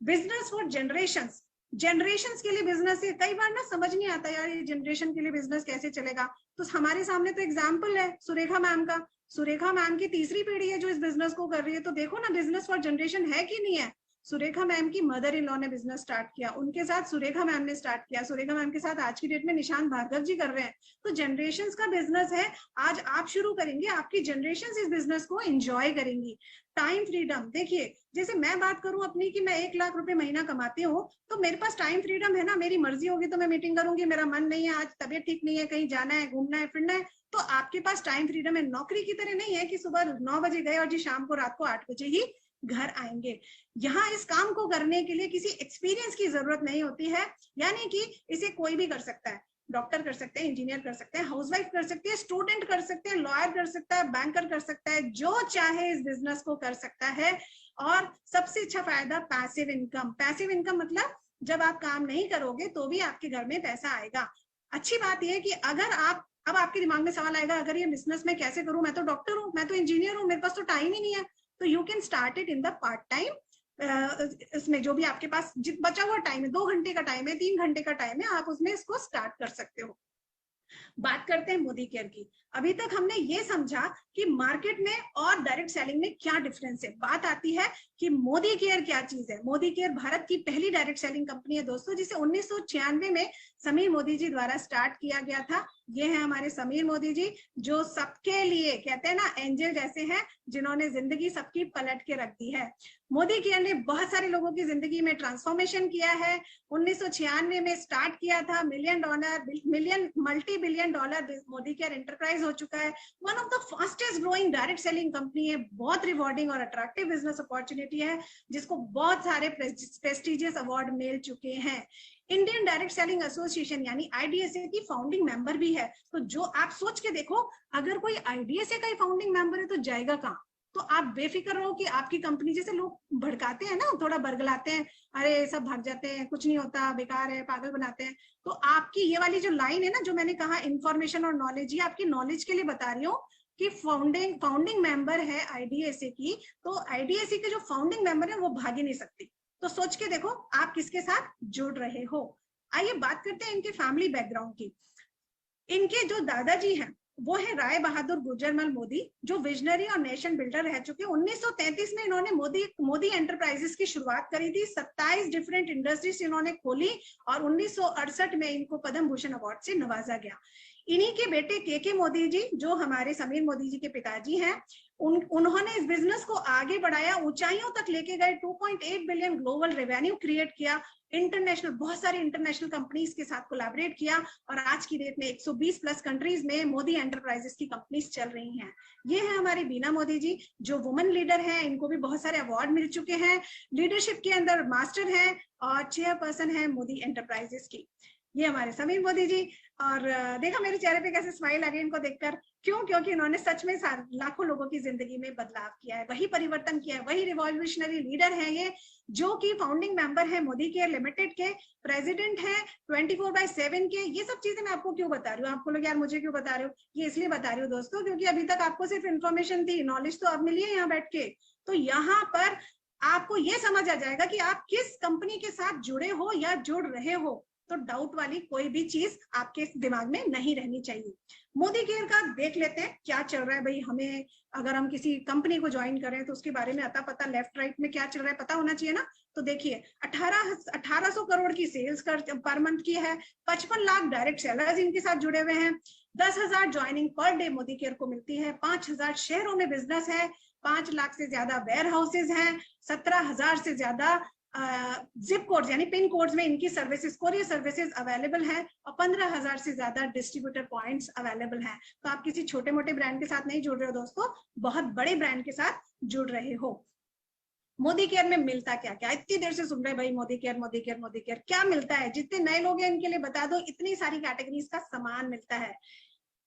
बिजनेस फॉर जनरेशंस, जनरेशंस के लिए बिजनेस है। कई बार ना समझ नहीं आता यार ये जनरेशन के लिए बिजनेस कैसे चलेगा। तो हमारे सामने तो एग्जाम्पल है सुरेखा मैम का। सुरेखा मैम की तीसरी पीढ़ी है जो इस बिजनेस को कर रही है। तो देखो ना बिजनेस फॉर जनरेशन है कि नहीं है। सुरेखा मैम की मदर इन लॉ ने बिजनेस स्टार्ट किया, उनके साथ सुरेखा मैम ने स्टार्ट किया, सुरेखा मैम के साथ आज की डेट में निशांत भार्गव जी कर रहे हैं। तो जनरेशंस का बिजनेस है, आज आप शुरू करेंगे, आपकी जनरेशंस इस बिजनेस को एंजॉय करेंगी। टाइम फ्रीडम, देखिए जैसे मैं बात करूं अपनी कि मैं 1 लाख रुपए महीना कमाती हूँ, तो मेरे पास टाइम फ्रीडम है ना। मेरी मर्जी होगी तो मैं मीटिंग करूंगी, मेरा मन नहीं है, आज तबीयत ठीक नहीं है, कहीं जाना है, घूमना है, फिरना है, तो आपके पास टाइम फ्रीडम है। नौकरी की तरह नहीं है कि सुबह 9 बजे गए और जी शाम को, रात को 8 बजे ही घर आएंगे। यहाँ इस काम को करने के लिए किसी एक्सपीरियंस की जरूरत नहीं होती है, यानी कि इसे कोई भी कर सकता है। डॉक्टर कर सकते हैं, इंजीनियर कर सकते हैं, हाउसवाइफ कर सकती है, स्टूडेंट कर सकते हैं, लॉयर कर सकता है, बैंकर कर सकता है, जो चाहे इस बिजनेस को कर सकता है। और सबसे अच्छा फायदा पैसिव इनकम। पैसिव इनकम मतलब जब आप काम नहीं करोगे तो भी आपके घर में पैसा आएगा। अच्छी बात यह है कि अगर आप, अब आपके दिमाग में सवाल आएगा अगर ये बिजनेस में कैसे करूं, मैं तो डॉक्टर हूं, मैं तो इंजीनियर हूं, मेरे पास तो टाइम ही नहीं है। तो you can start it in the part time. इसमें जो भी आपके पास बचा हुआ टाइम है, 2 घंटे का टाइम है, 3 घंटे का टाइम है, आप उसमें इसको स्टार्ट कर सकते हो। बात करते हैं मोदी केयर की। अभी तक हमने ये समझा कि मार्केट में और डायरेक्ट सेलिंग में क्या डिफरेंस है। बात आती है कि मोदी केयर क्या चीज है। मोदी केयर भारत की पहली डायरेक्ट सेलिंग कंपनी है दोस्तों, जिसे 1996 में समीर मोदी जी द्वारा स्टार्ट किया गया था। ये है हमारे समीर मोदी जी, जो सबके लिए कहते हैं ना एंजल जैसे हैं, जिन्होंने जिंदगी सबकी पलट के रख दी है। मोदी केयर ने बहुत सारे लोगों की जिंदगी में ट्रांसफॉर्मेशन किया है। 1996 में स्टार्ट किया था, multi billion dollar Modi care enterprise हो चुका है। One of the fastest growing direct selling company है। बहुत रिवॉर्डिंग और अट्रैक्टिव बिजनेस अपॉर्चुनिटी है, जिसको बहुत सारे प्रेस्टिजियस अवार्ड मिल चुके हैं। इंडियन डायरेक्ट सेलिंग एसोसिएशन यानी आईडीएसए की फाउंडिंग मेंबर भी है। तो जो आप सोच के देखो, अगर कोई आईडीएसए का ही फाउंडिंग मेंबर है तो जाएगा कहाँ। तो आप बेफिक्र रहो कि आपकी कंपनी, जैसे लोग भड़काते हैं ना, थोड़ा बरगलाते हैं, अरे सब भाग जाते हैं, कुछ नहीं होता, बेकार है, पागल बनाते हैं। तो आपकी ये वाली जो लाइन है ना, जो मैंने कहा इंफॉर्मेशन और नॉलेज, ये आपकी नॉलेज के लिए बता रही हूँ कि फाउंडिंग मेंबर है आईडीएसए की, तो आईडीएसए के जो फाउंडिंग मेंबर है वो भाग ही नहीं सकती। तो सोच के देखो आप किसके साथ जुड़ रहे हो। आइए बात करते हैं इनके फैमिली बैकग्राउंड की। इनके जो दादाजी हैं वो है राय बहादुर गुजरमल मोदी, जो विजनरी और नेशन बिल्डर रह चुके। 1933 में इन्होंने मोदी एंटरप्राइजेस की शुरुआत करी थी। 27 डिफरेंट इंडस्ट्रीज इन्होंने खोली और 1968 में इनको पद्म भूषण अवार्ड से नवाजा गया। इन्हीं के बेटे के मोदी जी, जो हमारे समीर मोदी जी के पिताजी हैं, उन्होंने इस बिजनेस को आगे बढ़ाया, ऊंचाइयों तक लेके गए, 2.8 बिलियन ग्लोबल रेवेन्यू क्रिएट किया, इंटरनेशनल बहुत सारी इंटरनेशनल कंपनीज के साथ कोलैबोरेट किया और आज की डेट में 120 प्लस कंट्रीज में मोदी एंटरप्राइजेस की कंपनीज चल रही हैं। ये है हमारी बीना मोदी जी, जो वुमेन लीडर हैं। इनको भी बहुत सारे अवार्ड मिल चुके हैं, लीडरशिप के अंदर मास्टर हैं और चेयरपर्सन है मोदी एंटरप्राइजेस की। ये हमारे समीर मोदी जी। और देखा मेरे चेहरे पे कैसे स्माइल आ गई इनको देखकर, क्यों? क्योंकि इन्होंने सच में लाखों लोगों की जिंदगी में बदलाव किया है, वही परिवर्तन किया है, वही रिवॉल्यूशनरी लीडर है ये, जो कि फाउंडिंग मेंबर है मोदी केयर लिमिटेड के, प्रेसिडेंट है 24/7 के। ये सब चीजें मैं आपको क्यों बता रही हूँ? आपको लोग यार मुझे क्यों बता रहे हो? ये इसलिए बता रही हूँ दोस्तों, क्योंकि अभी तक आपको सिर्फ इन्फॉर्मेशन थी, नॉलेज तो अब मिली है यहाँ बैठ के। तो यहाँ पर आपको ये समझ आ जाएगा कि आप किस कंपनी के साथ जुड़े हो या जुड़ रहे हो, तो डाउट वाली कोई भी चीज आपके दिमाग में नहीं रहनी चाहिए। मोदी केयर का देख लेते हैं क्या चल रहा है भाई। हमें अगर हम किसी कंपनी को ज्वाइन करें तो उसके बारे में अता पता लेफ्ट राइट में क्या चल रहा है पता होना चाहिए ना। तो देखिए 1800 करोड़ की सेल्स पर मंथ की है, 55 लाख डायरेक्ट सेलर्स इनके साथ जुड़े हुए हैं, 10,000 joining per day Modi care को मिलती है, 5,000 शहरों में बिजनेस है, 5 लाख से ज्यादा वेयर हाउसेज हैं, 17,000 से ज्यादा जिप कोड्स यानी पिन कोड्स में इनकी सर्विसेज, कोरियर सर्विसेज अवेलेबल है और 15,000 से ज्यादा डिस्ट्रीब्यूटर पॉइंट्स अवेलेबल हैं। तो आप किसी छोटे मोटे ब्रांड के साथ नहीं जुड़ रहे हो दोस्तों, बहुत बड़े ब्रांड के साथ जुड़ रहे हो। मोदी केयर में मिलता क्या क्या? इतनी देर से सुन रहे भाई Modi care Modi care Modi care, क्या मिलता है? जितने नए लोग हैं इनके लिए बता दो, इतनी सारी कैटेगरीज का सामान मिलता है।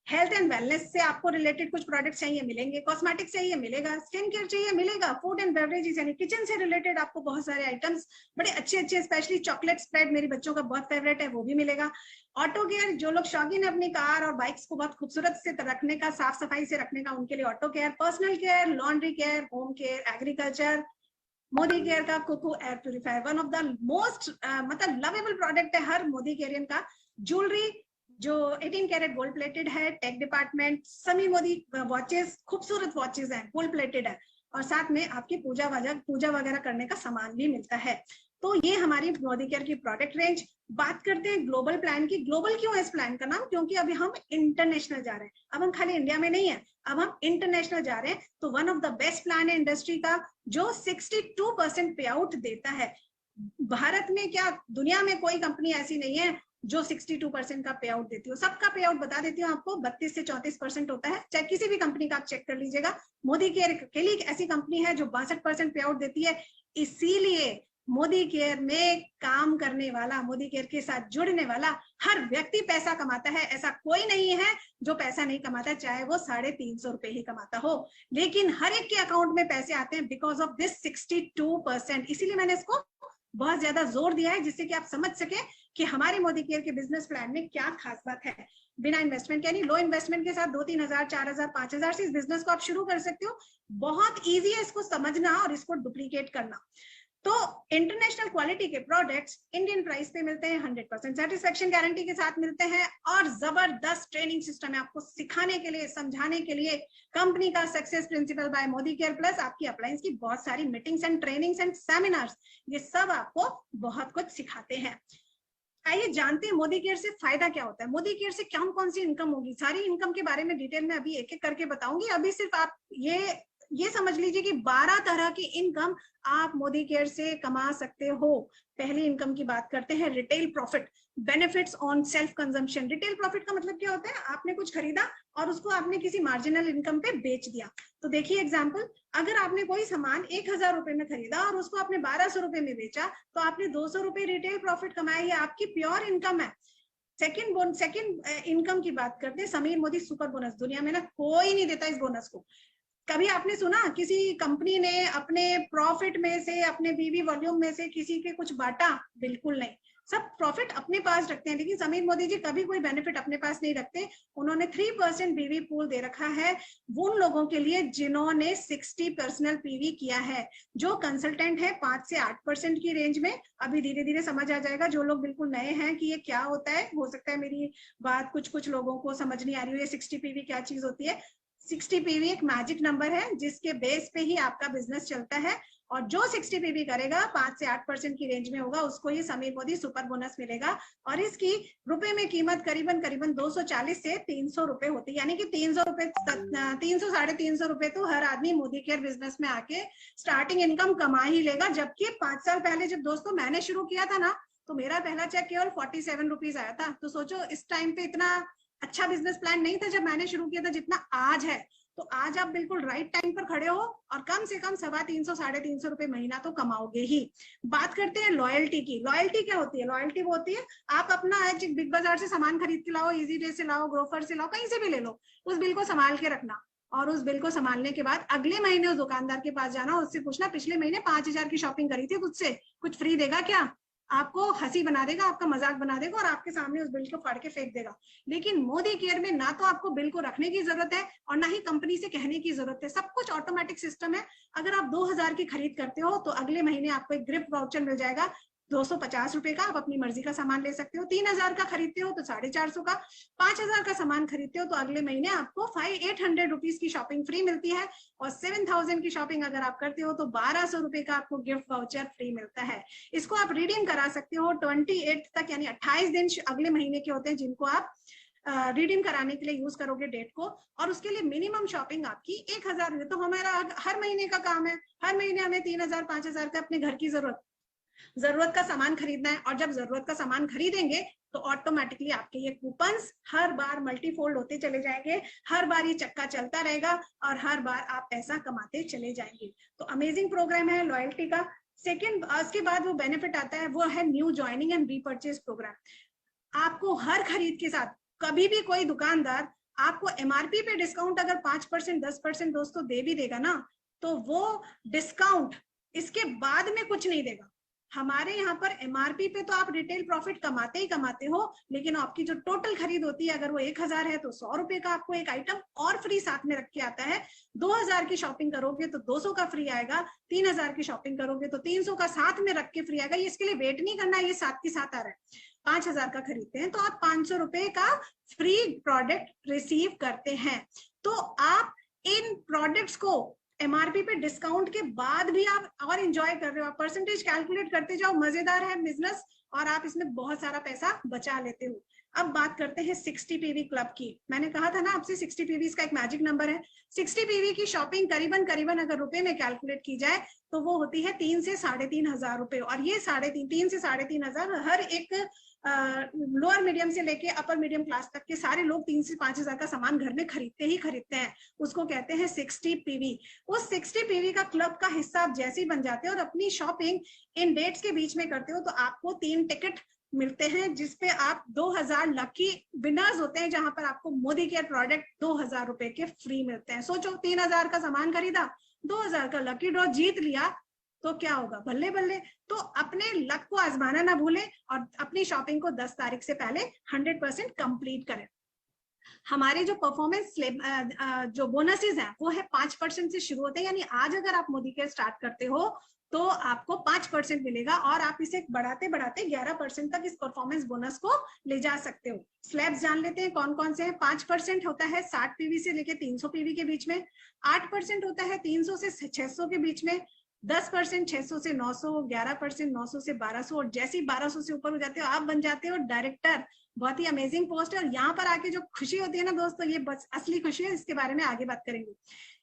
हेल्थ एंड वेलनेस से आपको रिलेटेड कुछ प्रोडक्ट्स चाहिए मिलेंगे, कॉस्मेटिक्स चाहिए मिलेगा, स्किन केयर चाहिए मिलेगा, फूड एंड बेवरेजेस यानी किचन से रिलेटेड आपको बहुत सारे आइटम्स बड़े अच्छे अच्छे, स्पेशली चॉकलेट स्प्रेड मेरी बच्चों का बहुत फेवरेट है, वो भी मिलेगा। ऑटो केयर, जो लोग शौकीन है अपनी कार और बाइक्स को बहुत खूबसूरत से रखने का, साफ सफाई से रखने का, उनके लिए auto care, personal care, laundry care, home care, agriculture. Modi care का Coco air purifier one of the most मतलब लवेबल प्रोडक्ट है हर मोदी केयरियन का। ज्वेलरी जो 18 कैरेट गोल्ड प्लेटेड है, tech department, Sami Modi watches, खूबसूरत वॉचेस हैं, गोल्ड प्लेटेड है और साथ में आपकी पूजा वगैरह करने का सामान भी मिलता है। तो ये हमारी मोदी केयर की प्रोडक्ट रेंज। बात करते हैं ग्लोबल प्लान की। ग्लोबल क्यों है इस प्लान का नाम? क्योंकि अभी हम इंटरनेशनल जा रहे हैं, अब हम खाली इंडिया में नहीं है, अब हम इंटरनेशनल जा रहे हैं। तो one of the best plan है इंडस्ट्री का, जो 62% पे आउट देता है। भारत में क्या, दुनिया में कोई कंपनी ऐसी नहीं है जो 62% का पे आउट देती हो। सबका पे आउट बता देती हूँ आपको, 32 से 34% होता है, चाहे किसी भी कंपनी का आप चेक कर लीजिएगा। मोदी केयर के लिए एक ऐसी कंपनी है जो 62% पे आउट देती है। इसीलिए मोदी केयर में काम करने वाला, मोदी केयर के साथ जुड़ने वाला हर व्यक्ति पैसा कमाता है। ऐसा कोई नहीं है जो पैसा नहीं कमाता, चाहे वो 350 रुपए ही कमाता हो, लेकिन हर एक के अकाउंट में पैसे आते हैं बिकॉज ऑफ दिस 62%। इसीलिए मैंने इसको बहुत ज्यादा जोर दिया है, जिससे कि आप समझ सके कि हमारे मोदी केयर के बिजनेस प्लान में क्या खास बात है। बिना इन्वेस्टमेंट यानी लो इन्वेस्टमेंट के साथ 2-3 हजार, 4 हजार, 5 हजार से इस बिजनेस को आप शुरू कर सकते हो। बहुत इजी है इसको समझना और इसको डुप्लीकेट करना। तो इंटरनेशनल क्वालिटी के प्रोडक्ट्स इंडियन प्राइस पे मिलते हैं, 100% सेटिस्फेक्शन गारंटी के साथ मिलते हैं और जबरदस्त ट्रेनिंग सिस्टम है आपको सिखाने के लिए, समझाने के लिए। कंपनी का success principal bye Modi care plus आपकी अप्लायंस की बहुत सारी meetings and trainings and seminars, ये सब आपको बहुत कुछ सिखाते हैं। आइए जानते हैं मोदी केयर से फायदा क्या होता है, मोदी केयर से कौन सी इनकम होगी। सारी इनकम के बारे में डिटेल में अभी एक एक करके बताऊंगी। अभी सिर्फ आप ये समझ लीजिए कि 12 तरह की इनकम आप मोदी केयर से कमा सकते हो। पहली इनकम की बात करते हैं, retail profit, benefits on self consumption. Retail profit का मतलब क्या होता है? आपने कुछ खरीदा और उसको आपने किसी मार्जिनल इनकम पे बेच दिया। तो देखिए एग्जांपल, अगर आपने कोई सामान 1000 रुपए में खरीदा और उसको आपने 1200 रुपए में बेचा, तो आपने 200 रुपए रिटेल प्रॉफिट कमाया, ये आपकी प्योर इनकम है। सेकंड इनकम की बात करते हैं, समीर मोदी सुपर बोनस। दुनिया में ना कोई नहीं देता इस बोनस को। कभी आपने सुना किसी कंपनी ने अपने प्रॉफिट में से, अपने बीवी वॉल्यूम में से किसी के कुछ बांटा? बिल्कुल नहीं। सब प्रॉफिट अपने पास रखते हैं, लेकिन समीर मोदी जी कभी कोई बेनिफिट अपने पास नहीं रखते। उन्होंने 3% पीवी पूल दे रखा है उन लोगों के लिए जिन्होंने 60 पर्सनल पीवी किया है। जो कंसल्टेंट है 5 से 8% की रेंज में, अभी धीरे धीरे समझ आ जाएगा। जो लोग बिल्कुल नए हैं कि ये क्या होता है, हो सकता है मेरी बात कुछ लोगों को समझ नहीं आ रही हो, ये 60 पीवी क्या चीज होती है। 60 पीवी एक मैजिक नंबर है जिसके बेस पे ही आपका बिजनेस चलता है, और जो 60 पीवी करेगा 5 से 8% की रेंज में होगा, उसको ये समीर मोदी सुपर बोनस मिलेगा। और इसकी रुपए में कीमत करीबन 240 से 300 रुपए होती है, यानी कि 300 रुपए 300 साढ़े 300 रुपए तो हर आदमी मोदी केयर बिजनेस में आके स्टार्टिंग इनकम कमा ही लेगा। जबकि 5 साल पहले जब दोस्तों मैंने शुरू किया था ना, तो मेरा पहला चेक केवल 47 रुपीज आया था। तो सोचो इस टाइम पे इतना अच्छा बिजनेस प्लान नहीं था जब मैंने शुरू किया था जितना आज है। तो आज आप बिल्कुल राइट टाइम पर खड़े हो और कम से कम 350 साढ़े 300 रुपए महीना तो कमाओगे ही। बात करते हैं लॉयल्टी की। लॉयल्टी क्या होती है? लॉयल्टी वो होती है आप अपना आज बिग बाजार से सामान खरीद के लाओ, इजी डे से लाओ, ग्रोफर से लाओ, कहीं से भी ले लो, उस बिल को संभाल के रखना, और उस बिल को संभालने के बाद अगले महीने उस दुकानदार के पास जाना, उससे पूछना पिछले महीने 5000 की शॉपिंग करी थी, मुझसे कुछ फ्री देगा क्या? आपको हंसी बना देगा, आपका मजाक बना देगा और आपके सामने उस बिल को फाड़ के फेंक देगा। लेकिन मोदी केयर में ना तो आपको बिल को रखने की जरूरत है और ना ही कंपनी से कहने की जरूरत है, सब कुछ ऑटोमेटिक सिस्टम है। अगर आप 2000 की खरीद करते हो तो अगले महीने आपको एक गिफ्ट वाउचर मिल जाएगा 250 रुपए का, आप अपनी मर्जी का सामान ले सकते हो। 3000 का खरीदते हो तो 450 का, 5000 का सामान खरीदते हो तो अगले महीने आपको 800 रुपीज की शॉपिंग फ्री मिलती है, और 7000 की शॉपिंग अगर आप करते हो तो 1200 रुपए का आपको गिफ्ट वाउचर फ्री मिलता है। इसको आप रिडीम करा सकते हो 28 तक, यानी 28 दिन अगले महीने के होते हैं जिनको आप रिडीम कराने के लिए यूज करोगे डेट को, और उसके लिए मिनिमम शॉपिंग आपकी 1000 है। तो हमारा हर महीने का काम है, हर महीने हमें 3000 5000 का अपने घर की जरूरत का सामान खरीदना है, और जब जरूरत का सामान खरीदेंगे तो ऑटोमेटिकली आपके ये कूपन्स हर बार मल्टीफोल्ड होते चले जाएंगे, हर बार ये चक्का चलता रहेगा और हर बार आप पैसा कमाते चले जाएंगे। तो अमेजिंग प्रोग्राम है लॉयल्टी का। सेकेंड, उसके बाद वो बेनिफिट आता है, वो है new joining and repurchase program. आपको हर खरीद के साथ कभी भी कोई दुकानदार आपको एमआरपी पे डिस्काउंट अगर 5% 10% दोस्तों दे भी देगा ना, तो वो डिस्काउंट इसके बाद में कुछ नहीं देगा। हमारे यहाँ पर एमआरपी पे तो आप रिटेल प्रॉफिट कमाते ही कमाते हो, लेकिन आपकी जो टोटल खरीद होती है अगर वो 1000 है तो 100 रुपए का आपको एक आइटम और फ्री साथ में रख के आता है। 2000 की शॉपिंग करोगे तो 200 का फ्री आएगा, 3000 की शॉपिंग करोगे तो 300 का साथ में रख के फ्री आएगा। इसके लिए वेट नहीं करना, ये साथ के साथ आ रहा है। 5000 का खरीदते हैं तो आप 500 रुपए का फ्री प्रोडक्ट रिसीव करते हैं। तो आप इन प्रोडक्ट्स को एमआरपी पे डिस्काउंट के बाद भी आप और एंजॉय कर रहे हो, आप परसेंटेज कैलकुलेट करते जाओ। मजेदार है बिजनेस और आप इसमें बहुत सारा पैसा बचा लेते हो। अब बात करते हैं 60 पीवी क्लब की। मैंने कहा था ना आपसे 60 पीवी का एक मैजिक नंबर है। 60 पीवी की शॉपिंग करीबन अगर रुपए में कैलकुलेट की जाए तो वो होती है 3 से 3500 रुपए, और ये 3 से 3500 हर एक लोअर मीडियम से लेके अपर मीडियम क्लास तक के सारे लोग 3 से 5000 का सामान घर में खरीदते हैं। उसको कहते हैं 60 पीवी। उस 60 पीवी का क्लब का हिस्सा आप जैसे ही बन जाते हो और अपनी शॉपिंग इन डेट्स के बीच में करते हो तो आपको 3 टिकट मिलते हैं, जिसपे आप 2000 लकी विनर्स होते हैं, जहां पर आपको मोदी केयर प्रोडक्ट 2000 रुपए के फ्री मिलते हैं। सोचो 3000 का सामान खरीदा, 2000 का लकी ड्रॉ जीत लिया तो क्या होगा, बल्ले बल्ले। तो अपने लक को आजमाना ना भूलें और अपनी शॉपिंग को 10 तारीख से पहले 100% कंप्लीट करें। हमारे जो परफॉर्मेंस जो बोनसेस हैं वो है 5% से शुरू होते हैं, यानी आज अगर आप मोदी केयर स्टार्ट करते हो तो आपको 5% मिलेगा और आप इसे बढ़ाते बढ़ाते 11% तक इस परफॉर्मेंस बोनस को ले जा सकते हो। स्लैब्स जान लेते हैं कौन कौन से हैं। 5% होता है 60 पीवी से लेके 300 पीवी के बीच में। 8% होता है 300 से 600 के बीच में। 10% 600 से 900, 11% 900 से 1200, और जैसे ही 1200 से ऊपर हो जाते हो आप बन जाते हो डायरेक्टर। बहुत ही अमेजिंग पोस्ट है, और यहाँ पर आके जो खुशी होती है ना दोस्तों, ये बस असली खुशी है, इसके बारे में आगे बात करेंगे।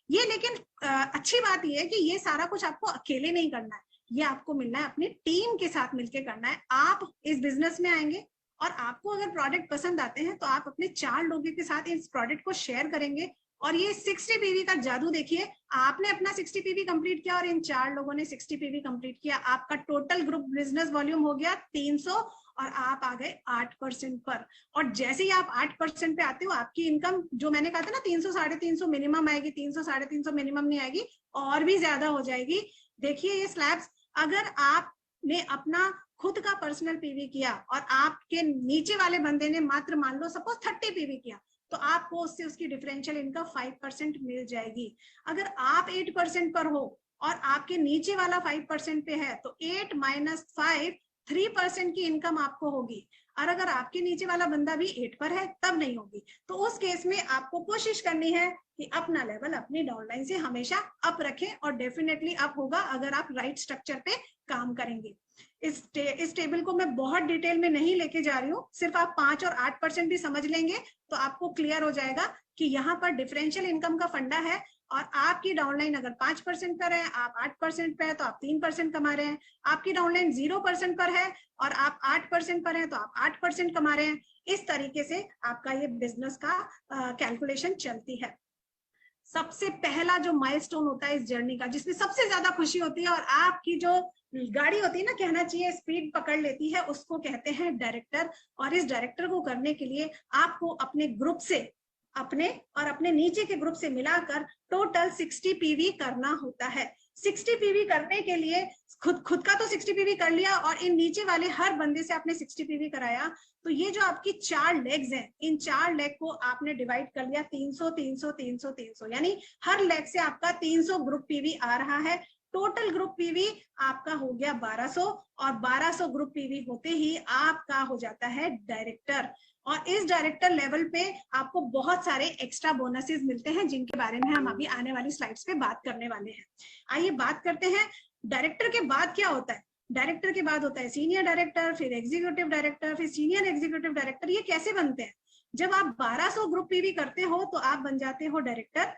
ये लेकिन अच्छी बात ये है कि ये सारा कुछ आपको अकेले नहीं करना है, ये आपको मिलना है अपनी टीम के साथ मिलकर करना है। आप इस बिजनेस में आएंगे और आपको अगर प्रोडक्ट पसंद आते हैं तो आप अपने 4 लोगों के साथ इस प्रोडक्ट को शेयर करेंगे। और ये 60 पीवी का जादू देखिए, आपने अपना 60 पीवी कंप्लीट किया और इन 4 लोगों ने 60 पीवी कंप्लीट किया, आपका टोटल ग्रुप बिजनेस वॉल्यूम हो गया 300 और आप आ गए 8% पर। और जैसे ही आप 8% पे आते हो आपकी इनकम, जो मैंने कहा था ना 300 साढ़े 300 मिनिमम आएगी, 300 साढ़े 300 मिनिमम नहीं आएगी, और भी ज्यादा हो जाएगी। देखिए ये स्लैब्स, अगर आपने अपना खुद का पर्सनल पीवी किया और आपके नीचे वाले बंदे ने मात्र मान लो सपोज 30 पीवी किया, तो आपको उससे उसकी डिफरेंशियल इनकम 5% मिल जाएगी। अगर आप 8% पर हो और आपके नीचे वाला 5% पे है, तो 8 माइनस 5 3% की इनकम आपको होगी। और अगर आपके नीचे वाला बंदा भी 8 पर है तब नहीं होगी। तो उस केस में आपको कोशिश करनी है कि अपना लेवल अपनी डाउनलाइन से हमेशा अप रखें, और डेफिनेटली अप होगा अगर आप राइट स्ट्रक्चर पे काम करेंगे। इस टेबल को मैं बहुत डिटेल में नहीं लेके जा रही हूँ, सिर्फ आप 5 और 8% भी समझ लेंगे तो आपको क्लियर हो जाएगा कि यहाँ पर डिफरेंशियल इनकम का फंडा है। और आपकी डाउनलाइन अगर 5% पर है, आप 8% पे है, तो आप 3% कमा रहे हैं। आपकी डाउनलाइन 0% पर है और आप 8% पर है, तो आप 8% कमा रहे हैं। इस तरीके से आपका ये बिजनेस का कैलकुलेशन चलती है। सबसे पहला जो माइलस्टोन होता है इस जर्नी का, जिसमें सबसे ज्यादा खुशी होती है और आपकी जो गाड़ी होती है ना, कहना चाहिए स्पीड पकड़ लेती है, उसको कहते हैं डायरेक्टर। और इस डायरेक्टर को करने के लिए आपको अपने ग्रुप से, अपने और अपने नीचे के ग्रुप से मिलाकर टोटल 60 पीवी करना होता है। 60 पीवी करने के लिए खुद का तो 60 पीवी कर लिया और इन नीचे वाले हर बंदे से आपने 60 पीवी कराया, तो ये जो आपकी 4 लेग्स हैं, इन 4 लेग को आपने डिवाइड कर लिया 300 300 300 300, यानी हर लेग से आपका 300 ग्रुप पीवी आ रहा है। टोटल ग्रुप पीवी आपका हो गया 1200, और 1200 ग्रुप पीवी होते ही आपका हो जाता है डायरेक्टर। और इस डायरेक्टर लेवल पे आपको बहुत सारे एक्स्ट्रा बोनसेस मिलते हैं, जिनके बारे में हम अभी आने वाली स्लाइड्स पे बात करने वाले हैं। आइए बात करते हैं डायरेक्टर के बाद क्या होता है। डायरेक्टर के बाद होता है सीनियर डायरेक्टर, फिर एग्जीक्यूटिव डायरेक्टर, फिर सीनियर एग्जीक्यूटिव डायरेक्टर। ये कैसे बनते हैं? जब आप 1200 ग्रुप पीवी करते हो तो आप बन जाते हो डायरेक्टर।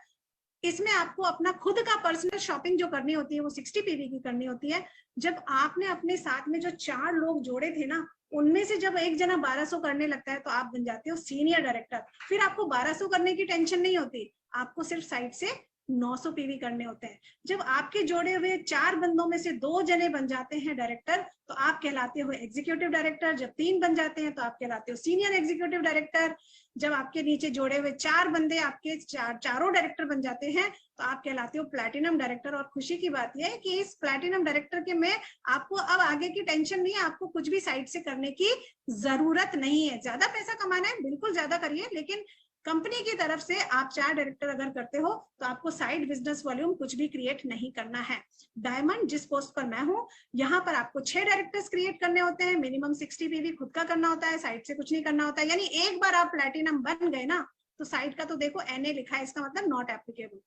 इसमें आपको अपना खुद का पर्सनल शॉपिंग जो करनी होती है वो 60 पीवी की करनी होती है। जब आपने अपने साथ में जो 4 लोग जोड़े थे ना, उनमें से जब एक जना 1200 करने लगता है तो आप बन जाते हो सीनियर डायरेक्टर। फिर आपको 1200 करने की टेंशन नहीं होती, आपको सिर्फ साइड से 900 पीवी करने होते हैं। जब आपके जोड़े हुए 4 बंदों में से 2 जने बन जाते हैं डायरेक्टर, तो आप कहलाते हो एग्जीक्यूटिव डायरेक्टर। जब 3 बन जाते हैं तो आप कहलाते हो सीनियर एग्जीक्यूटिव डायरेक्टर। जब आपके नीचे जोड़े हुए 4 बंदे आपके चारों डायरेक्टर बन जाते हैं तो आप कहलाते हो प्लैटिनम डायरेक्टर। और खुशी की बात यह है कि इस प्लैटिनम डायरेक्टर के में आपको अब आगे की टेंशन नहीं है, आपको कुछ भी साइड से करने की जरूरत नहीं है। ज्यादा पैसा कमाना है बिल्कुल ज्यादा करिए, लेकिन कंपनी की तरफ से आप 4 डायरेक्टर अगर करते हो तो आपको साइड बिजनेस वॉल्यूम कुछ भी क्रिएट नहीं करना है। डायमंड जिस पोस्ट पर मैं हूं, यहाँ पर आपको 6 डायरेक्टर्स क्रिएट करने होते हैं। मिनिमम 60 पीवी खुद का करना होता है, साइड से कुछ नहीं करना होता है। यानी एक बार आप प्लैटिनम बन गए ना, तो साइड का तो देखो NA लिखा है, इसका मतलब नॉट एप्लीकेबल।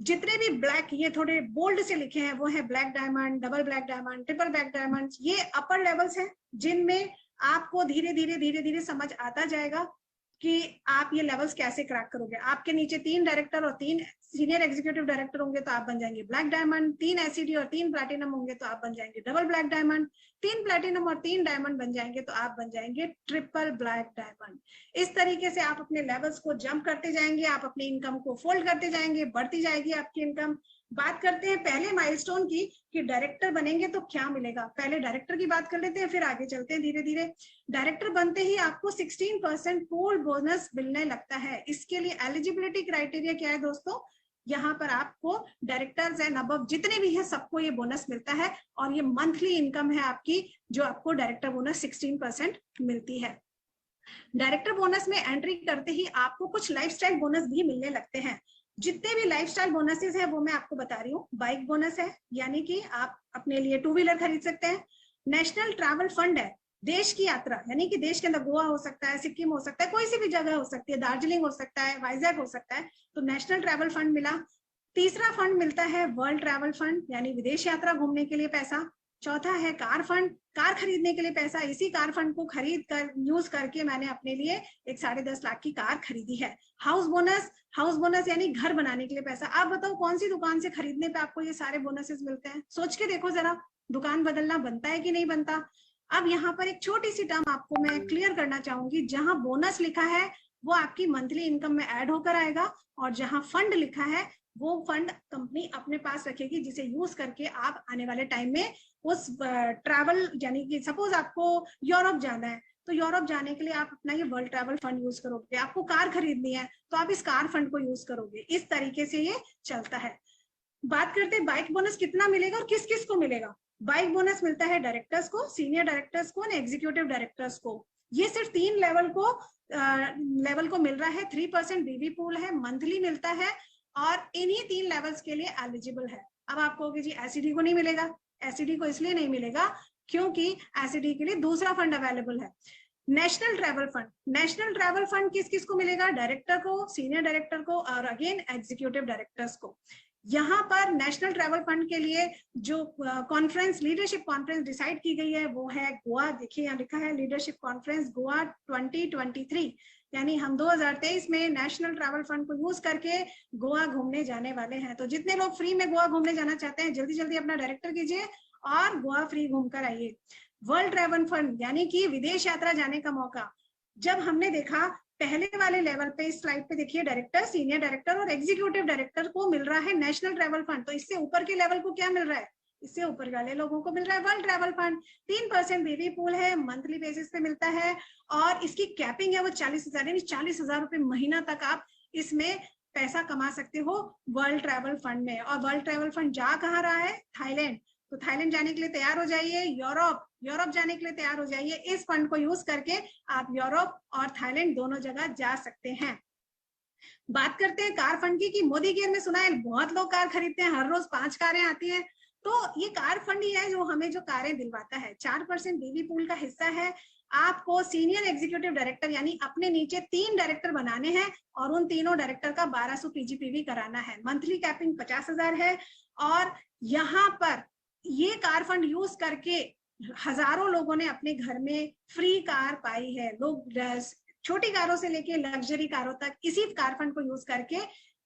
जितने भी ब्लैक, ये थोड़े बोल्ड से लिखे हैं, वो है black diamond, double black diamond, triple black diamond. ये अपर लेवल्स हैं जिनमें आपको धीरे धीरे समझ आता जाएगा कि आप ये लेवल्स कैसे क्रैक करोगे। आपके नीचे 3 डायरेक्टर और 3 सीनियर एग्जीक्यूटिव डायरेक्टर होंगे तो आप बन जाएंगे ब्लैक डायमंड। 3 एसिडी और 3 प्लैटिनम होंगे तो आप बन जाएंगे डबल ब्लैक डायमंड। 3 प्लैटिनम और 3 डायमंड बन जाएंगे तो आप बन जाएंगे ट्रिपल ब्लैक डायमंड। इस तरीके से आप अपने लेवल्स को जंप करते जाएंगे, आप अपनी इनकम को फोल्ड करते जाएंगे, बढ़ती जाएगी आपकी इनकम। बात करते हैं पहले माइलस्टोन की कि डायरेक्टर बनेंगे तो क्या मिलेगा। पहले डायरेक्टर की बात कर लेते हैं, फिर आगे चलते हैं धीरे धीरे। डायरेक्टर बनते ही आपको 16% पूल बोनस मिलने लगता है। इसके लिए एलिजिबिलिटी क्राइटेरिया क्या है दोस्तों? यहाँ पर आपको डायरेक्टर्स एंड अबव जितने भी हैं सबको ये बोनस मिलता है, और ये मंथली इनकम है आपकी, जो आपको डायरेक्टर बोनस 16% मिलती है। डायरेक्टर बोनस में एंट्री करते ही आपको कुछ लाइफस्टाइल बोनस भी मिलने लगते हैं। जितने भी लाइफस्टाइल बोनसेस है वो मैं आपको बता रही हूँ। बाइक बोनस है, यानी कि आप अपने लिए 2 व्हीलर खरीद सकते हैं। नेशनल ट्रैवल फंड है, देश की यात्रा, यानी कि देश के अंदर गोवा हो सकता है, सिक्किम हो सकता है, कोई सी भी जगह हो सकती है, दार्जिलिंग हो सकता है, वाइजैक हो सकता है, तो नेशनल ट्रैवल फंड मिला। तीसरा फंड मिलता है वर्ल्ड ट्रैवल फंड, यानी विदेश यात्रा घूमने के लिए पैसा। चौथा है कार फंड, कार खरीदने के लिए पैसा। इसी कार फंड को खरीद कर यूज करके मैंने अपने लिए एक 10.5 लाख की कार खरीदी है। हाउस बोनस यानी घर बनाने के लिए पैसा। आप बताओ कौन सी दुकान से खरीदने पे आपको ये सारे बोनसेस मिलते हैं? सोच के देखो जरा, दुकान बदलना बनता है कि नहीं बनता। अब यहाँ पर एक छोटी सी टर्म आपको मैं क्लियर करना चाहूंगी। जहां बोनस लिखा है वो आपकी मंथली इनकम में ऐड होकर आएगा, और जहां फंड लिखा है वो फंड कंपनी अपने पास रखेगी, जिसे यूज करके आप आने वाले टाइम में उस ट्रैवल, यानी कि सपोज आपको यूरोप जाना है तो यूरोप जाने के लिए आप अपना ये वर्ल्ड ट्रैवल फंड यूज करोगे। आपको कार खरीदनी है तो आप इस कार फंड को यूज करोगे। इस तरीके से ये चलता है। बात करते हैं बाइक बोनस कितना मिलेगा और किस किस को मिलेगा। बाइक बोनस मिलता है डायरेक्टर्स को, सीनियर डायरेक्टर्स को, एग्जीक्यूटिव डायरेक्टर्स को। ये सिर्फ 3 लेवल को मिल रहा है। 3% बीवी पूल है, मंथली मिलता है और इन्हीं 3 लेवल्स के लिए एलिजिबल है। अब आप कहोगे जी एसईडी को नहीं मिलेगा। एसईडी को इसलिए नहीं मिलेगा क्योंकि एसईडी के लिए दूसरा फंड अवेलेबल है, national travel fund. National travel fund किस किस को मिलेगा? डायरेक्टर को, सीनियर डायरेक्टर को और अगेन एग्जीक्यूटिव डायरेक्टर्स को। यहाँ पर नेशनल ट्रैवल फंड के लिए जो कॉन्फ्रेंस, लीडरशिप कॉन्फ्रेंस डिसाइड की गई है वो है गोवा। देखिए यहाँ लिखा है लीडरशिप कॉन्फ्रेंस गोवा 2023, यानी हम 2023 में नेशनल ट्रैवल फंड को यूज करके गोवा घूमने जाने वाले हैं। तो जितने लोग फ्री में गोवा घूमने जाना चाहते हैं जल्दी जल्दी अपना डायरेक्टर कीजिए और गोवा फ्री घूमकर आइए। वर्ल्ड ट्रैवल फंड यानी कि विदेश यात्रा जाने का मौका। जब हमने देखा पहले वाले लेवल पे, इस स्लाइड पे देखिए डायरेक्टर, सीनियर डायरेक्टर और एग्जीक्यूटिव डायरेक्टर को मिल रहा है नेशनल ट्रैवल फंड। तो इससे ऊपर के लेवल को क्या मिल रहा है? इससे ऊपर वाले लोगों को मिल रहा है वर्ल्ड ट्रैवल फंड। 3% बीवी पूल है, मंथली बेसिस पे मिलता है और इसकी कैपिंग है वो 40,000, यानी 40,000 रुपए महीना तक आप इसमें पैसा कमा सकते हो वर्ल्ड ट्रैवल फंड में। और वर्ल्ड ट्रैवल फंड जा कहाँ रहा है? थाईलैंड। तो थाईलैंड जाने के लिए तैयार हो जाइए, यूरोप जाने के लिए तैयार हो जाइए। इस फंड को यूज करके आप यूरोप और थाईलैंड दोनों जगह जा सकते हैं। बात करते हैं कार फंड की। मोदी केयर में सुना है बहुत लोग कार खरीदते हैं, हर रोज 5 कारें आती हैं। तो ये कार फंड ही है जो हमें जो कारें दिलवाता है। 4% बीवी पूल का हिस्सा है। आपको सीनियर एग्जीक्यूटिव डायरेक्टर यानी अपने नीचे 3 डायरेक्टर बनाने हैं और उन तीनों डायरेक्टर का 1200 पीजीपीवी कराना है। मंथली कैपिंग 50,000 है और यहाँ पर ये कार फंड यूज करके हजारों लोगों ने अपने घर में फ्री कार पाई है। लोग छोटी कारों से लेके लग्जरी कारों तक इसी कार फंड को यूज करके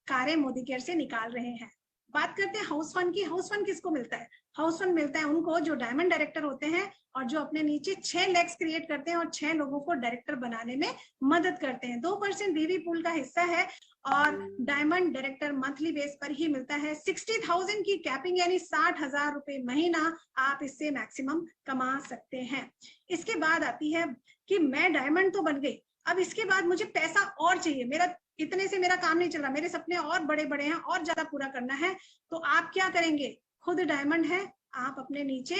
कारें मोदी केयर से निकाल रहे हैं। बात करते हैं हाउस फंड की। हाउस फंड किसको मिलता है? हाउस फंड मिलता है उनको जो डायमंड डायरेक्टर होते हैं और जो अपने नीचे 6 लेग्स क्रिएट करते हैं और 6 लोगों को डायरेक्टर बनाने में मदद करते हैं। 2% बीवी पूल का हिस्सा है और डायमंड डायरेक्टर मंथली बेस पर ही मिलता है। 60,000 की कैपिंग यानी 60,000 रुपए महीना आप इससे मैक्सिमम कमा सकते हैं। इसके बाद आती है कि मैं डायमंड तो बन गई, अब इसके बाद मुझे पैसा और चाहिए, मेरा इतने से मेरा काम नहीं चल रहा, मेरे सपने और बड़े बड़े हैं और ज्यादा पूरा करना है। तो आप क्या करेंगे? खुद डायमंड है, आप अपने नीचे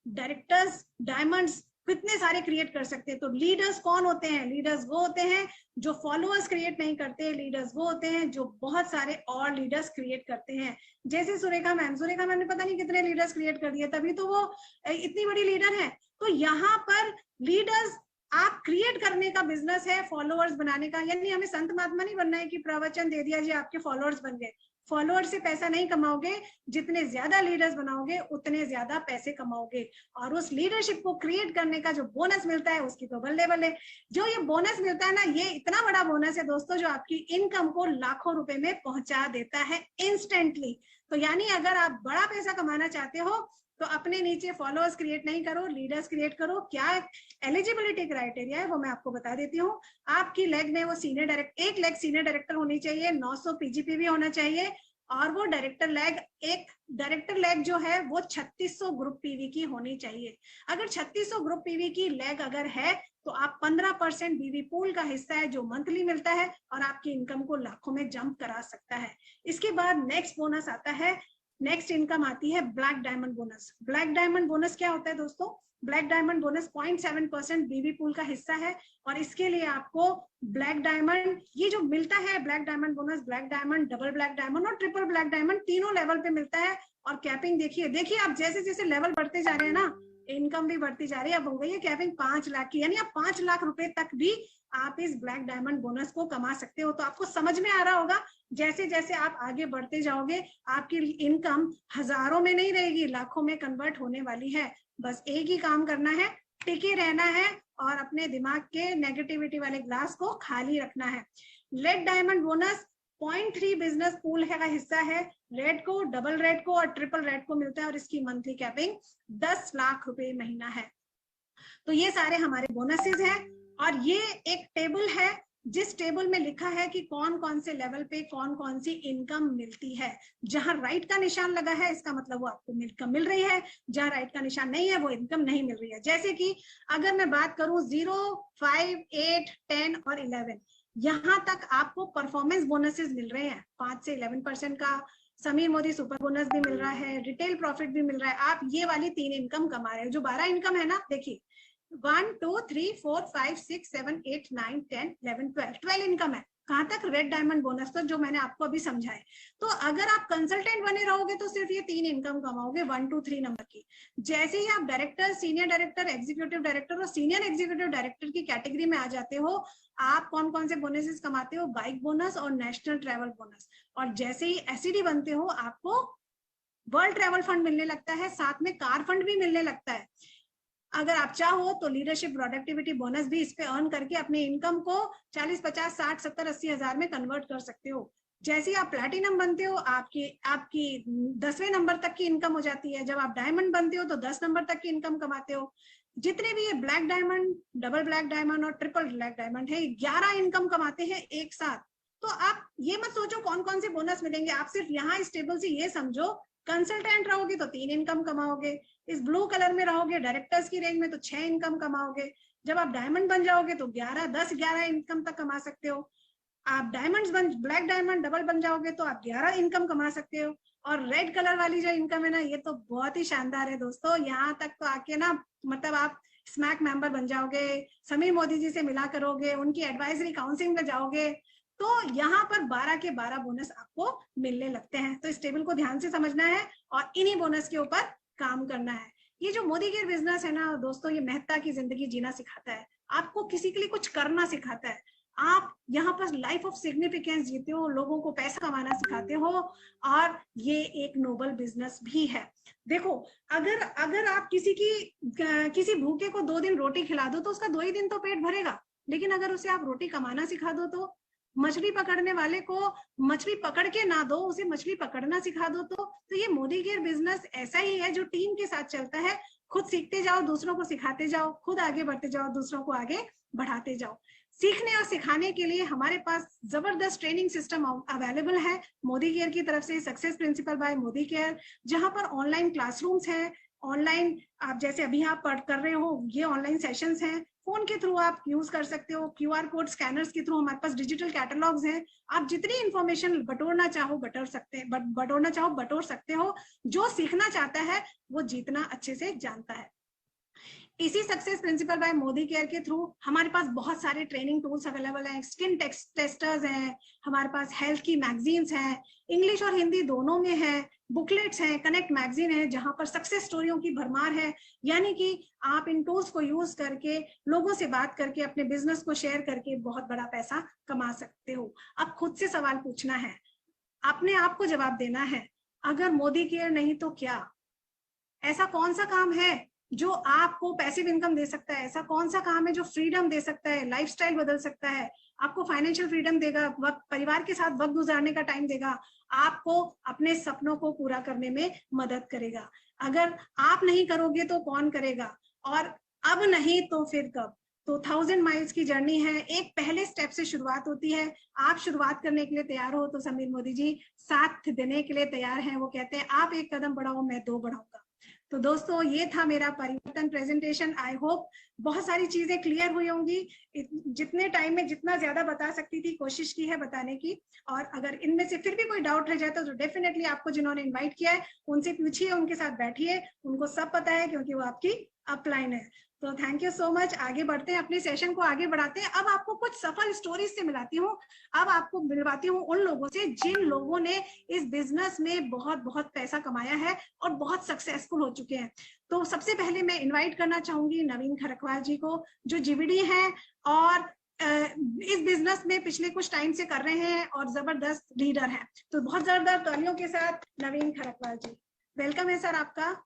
डायरेक्टर्स, डायमंड्स कितने सारे क्रिएट कर सकते हैं। तो लीडर्स कौन होते हैं? लीडर्स वो होते हैं जो फॉलोअर्स क्रिएट नहीं करते। लीडर्स वो होते हैं जो बहुत सारे और लीडर्स क्रिएट करते हैं। जैसे सुरेखा मैम ने पता नहीं कितने लीडर्स क्रिएट कर दिए, तभी तो वो इतनी बड़ी लीडर है। तो यहाँ पर लीडर्स आप क्रिएट करने का बिजनेस है, फॉलोअर्स बनाने का। यानी हमें संत महात्मा नहीं बनना है कि प्रवचन दे दिया जी आपके फॉलोअर्स बन गए। फॉलोअर से पैसा नहीं कमाओगे, जितने ज्यादा लीडर्स बनाओगे उतने ज्यादा पैसे कमाओगे। और उस लीडरशिप को क्रिएट करने का जो बोनस मिलता है उसकी तो बल्ले बल्ले। जो ये बोनस मिलता है ना, ये इतना बड़ा बोनस है दोस्तों जो आपकी इनकम को लाखों रुपए में पहुंचा देता है इंस्टेंटली। तो यानी अगर आप बड़ा पैसा कमाना चाहते हो तो अपने नीचे फॉलोअर्स क्रिएट नहीं करो, लीडर्स क्रिएट करो। क्या एलिजिबिलिटी क्राइटेरिया है वो मैं आपको बता देती हूँ। आपकी लेग में वो senior director, 1 leg senior director होनी चाहिए, 900 पीजीपीवी होना चाहिए और वो डायरेक्टर लेग जो है वो 3600 ग्रुप पीवी की होनी चाहिए। अगर 3600 ग्रुप पीवी की लेग अगर है तो आप 15% बीवी पूल का हिस्सा है जो मंथली मिलता है और आपकी इनकम को लाखों में जंप करा सकता है। इसके बाद नेक्स्ट बोनस आता है, नेक्स्ट इनकम आती है black diamond bonus. Black diamond bonus क्या होता है दोस्तों? ब्लैक डायमंड बोनस 0.7% बीवी पूल का हिस्सा है और इसके लिए आपको ब्लैक डायमंड, ये जो मिलता है black diamond bonus, black diamond, double black diamond और ट्रिपल ब्लैक डायमंड तीनों लेवल पे मिलता है। और कैपिंग देखिए आप जैसे जैसे लेवल बढ़ते जा रहे हैं ना, इनकम भी बढ़ती जा रही है। अब हो गई है कैपिंग 5 लाख की, यानी आप 5 लाख रुपए तक भी आप इस ब्लैक डायमंड बोनस को कमा सकते हो। तो आपको समझ में आ रहा होगा जैसे जैसे आप आगे बढ़ते जाओगे आपकी इनकम हजारों में नहीं रहेगी, लाखों में कन्वर्ट होने वाली है। बस एक ही काम करना है, टिके रहना है और अपने दिमाग के नेगेटिविटी वाले ग्लास को खाली रखना है। Red diamond bonus 0.3 business pool का हिस्सा है। रेड को, डबल रेड को और ट्रिपल रेड को मिलता है और इसकी मंथली कैपिंग 10 लाख रुपए महीना है। तो ये सारे हमारे बोनसेस हैं और ये एक टेबल है जिस टेबल में लिखा है कि कौन कौन से लेवल पे कौन कौन सी इनकम मिलती है। जहां राइट का निशान लगा है इसका मतलब वो आपको इनकम मिल रही है, जहां राइट का निशान नहीं है वो इनकम नहीं मिल रही है। जैसे कि अगर मैं बात करूं 0, 5, 8, 10 और 11, यहाँ तक आपको परफॉर्मेंस बोनसेस मिल रहे हैं 5 से 11% का, समीर मोदी सुपर बोनस भी मिल रहा है, रिटेल प्रॉफिट भी मिल रहा है। आप ये वाली 3 इनकम कमा रहे हो। जो 12 इनकम है ना, देखिए 1 2 3 4 5 6 7 8 9 10 11 12 इनकम है। कहां तक? रेड डायमंड बोनस तक, जो मैंने आपको अभी समझाए। तो अगर आप कंसल्टेंट बने रहोगे तो सिर्फ ये 3 इनकम कमाओगे 1 2 3 नंबर की। जैसे ही आप director, senior director, executive director और सीनियर एग्जीक्यूटिव डायरेक्टर की कैटेगरी में आ जाते हो, आप कौन कौन से बोनसेस कमाते हो? बाइक बोनस और नेशनल ट्रैवल बोनस। और जैसे ही एसईडी बनते हो, आपको वर्ल्ड ट्रैवल फंड मिलने लगता है, साथ में कार फंड भी मिलने लगता है। अगर आप चाहो तो लीडरशिप प्रोडक्टिविटी बोनस भी इस पे अर्न करके अपने इनकम को 40 50 60 70 80 हजार में कन्वर्ट कर सकते हो। जैसे ही आप प्लैटिनम बनते हो, आपकी 10वें नंबर तक की इनकम हो जाती है। जब आप डायमंड बनते हो तो 10 नंबर तक की इनकम कमाते हो। जितने भी ये black diamond, double black diamond और ट्रिपल ब्लैक डायमंड है, 11 इनकम कमाते हैं एक साथ। तो आप ये मत सोचो कौन कौन से बोनस मिलेंगे, आप सिर्फ यहाँ इस टेबल से ये समझो, कंसल्टेंट रहोगे तो 3 इनकम कमाओगे, इस ब्लू कलर में रहोगे डायरेक्टर्स की रेंज में तो 6 इनकम कमाओगे, जब आप डायमंड बन जाओगे तो 11 इनकम तक कमा सकते हो। आप ब्लैक डायमंड डबल बन जाओगे तो आप 11 इनकम कमा सकते हो। और रेड कलर वाली जो इनकम है ना, ये तो बहुत ही शानदार है दोस्तों। यहाँ तक तो आके ना, मतलब आप स्मैक मेंबर बन जाओगे, समीर मोदी जी से मिला करोगे, उनकी एडवाइजरी काउंसलिंग में जाओगे, तो यहाँ पर 12 के 12 बोनस आपको मिलने लगते हैं। तो इस टेबल को ध्यान से समझना है और इन्हीं बोनस के ऊपर काम करना है। ये जो मोदी केयर बिजनेस है ना दोस्तों, ये मेहता की जिंदगी जीना सिखाता है, आपको किसी के लिए कुछ करना सिखाता है। आप यहाँ पर लाइफ ऑफ सिग्निफिकेंस जीते हो, लोगों को पैसा कमाना सिखाते हो, और ये एक नोबल बिजनेस भी है। देखो, अगर आप किसी भूखे को 2 दिन रोटी खिला दो तो उसका 2 ही दिन तो पेट भरेगा, लेकिन अगर उसे आप रोटी कमाना सिखा दो, तो मछली पकड़ने वाले को मछली पकड़ के ना दो, उसे मछली पकड़ना सिखा दो। तो ये मोदी केयर बिजनेस ऐसा ही है जो टीम के साथ चलता है। खुद सीखते जाओ, दूसरों को सिखाते जाओ, खुद आगे बढ़ते जाओ, दूसरों को आगे बढ़ाते जाओ। सीखने और सिखाने के लिए हमारे पास जबरदस्त ट्रेनिंग सिस्टम अवेलेबल है मोदी केयर की तरफ से, success principal bye Modi care, जहां पर ऑनलाइन क्लासरूम्स हैं, ऑनलाइन आप जैसे अभी आप पढ़ कर रहे हो, ये ऑनलाइन सेशंस हैं, फोन के थ्रू आप यूज कर सकते हो, क्यूआर कोड स्कैनर्स के थ्रू हमारे पास डिजिटल कैटलॉग्स हैं। आप जितनी इंफॉर्मेशन बटोरना चाहो बटोर सकते हो। जो सीखना चाहता है वो जीतना अच्छे से जानता है। इसी success principal bye Modi care के थ्रू हमारे पास बहुत सारे ट्रेनिंग टूल्स अवेलेबल हैं, स्किन टेस्टर्स हैं, हमारे पास हेल्थ की मैगजीन्स हैं, इंग्लिश और हिंदी दोनों में है, बुकलेट्स हैं, कनेक्ट मैगजीन है जहां पर सक्सेस स्टोरियों की भरमार है। यानी कि आप इन टूल्स को यूज करके, लोगों से बात करके, अपने बिजनेस को शेयर करके बहुत बड़ा पैसा कमा सकते हो। अब खुद से सवाल पूछना है, अपने आप को जवाब देना है, अगर मोदी केयर नहीं तो क्या? ऐसा कौन सा काम है जो आपको पैसिव इनकम दे सकता है? ऐसा कौन सा काम है जो फ्रीडम दे सकता है, लाइफस्टाइल बदल सकता है, आपको फाइनेंशियल फ्रीडम देगा, वक्त परिवार के साथ वक्त गुजारने का टाइम देगा, आपको अपने सपनों को पूरा करने में मदद करेगा? अगर आप नहीं करोगे तो कौन करेगा? और अब नहीं तो फिर कब? तो 1000 माइल्स की जर्नी है, एक पहले स्टेप से शुरुआत होती है। आप शुरुआत करने के लिए तैयार हो तो समीर मोदी जी साथ देने के लिए तैयार हैं। वो कहते हैं आप 1 कदम बढ़ाओ, मैं 2 बढ़ाऊंगा। तो दोस्तों, ये था मेरा परिवर्तन प्रेजेंटेशन। आई होप बहुत सारी चीजें क्लियर हुई होंगी। जितने टाइम में जितना ज्यादा बता सकती थी कोशिश की है बताने की। और अगर इनमें से फिर भी कोई डाउट रह जाए तो डेफिनेटली आपको जिन्होंने इन्वाइट किया है उनसे पूछिए, उनके साथ बैठिए, उनको सब पता है क्योंकि वो आपकी अपलाइन है। तो थैंक यू सो मच। आगे बढ़ते हैं, अपने सेशन को आगे बढ़ाते हैं। अब आपको कुछ सफल स्टोरीज से मिलाती हूँ। अब आपको मिलवाती हूँ उन लोगों से जिन लोगों ने इस बिजनेस में बहुत बहुत पैसा कमाया है और बहुत सक्सेसफुल हो चुके हैं। तो सबसे पहले मैं इन्वाइट करना चाहूंगी नवीन खरकवाल जी को, जो जीवीडी है और इस बिजनेस में पिछले कुछ टाइम से कर रहे हैं और जबरदस्त लीडर हैं। तो बहुत जबरदस्त तालियों के साथ नवीन खरकवाल जी, वेलकम है सर आपका।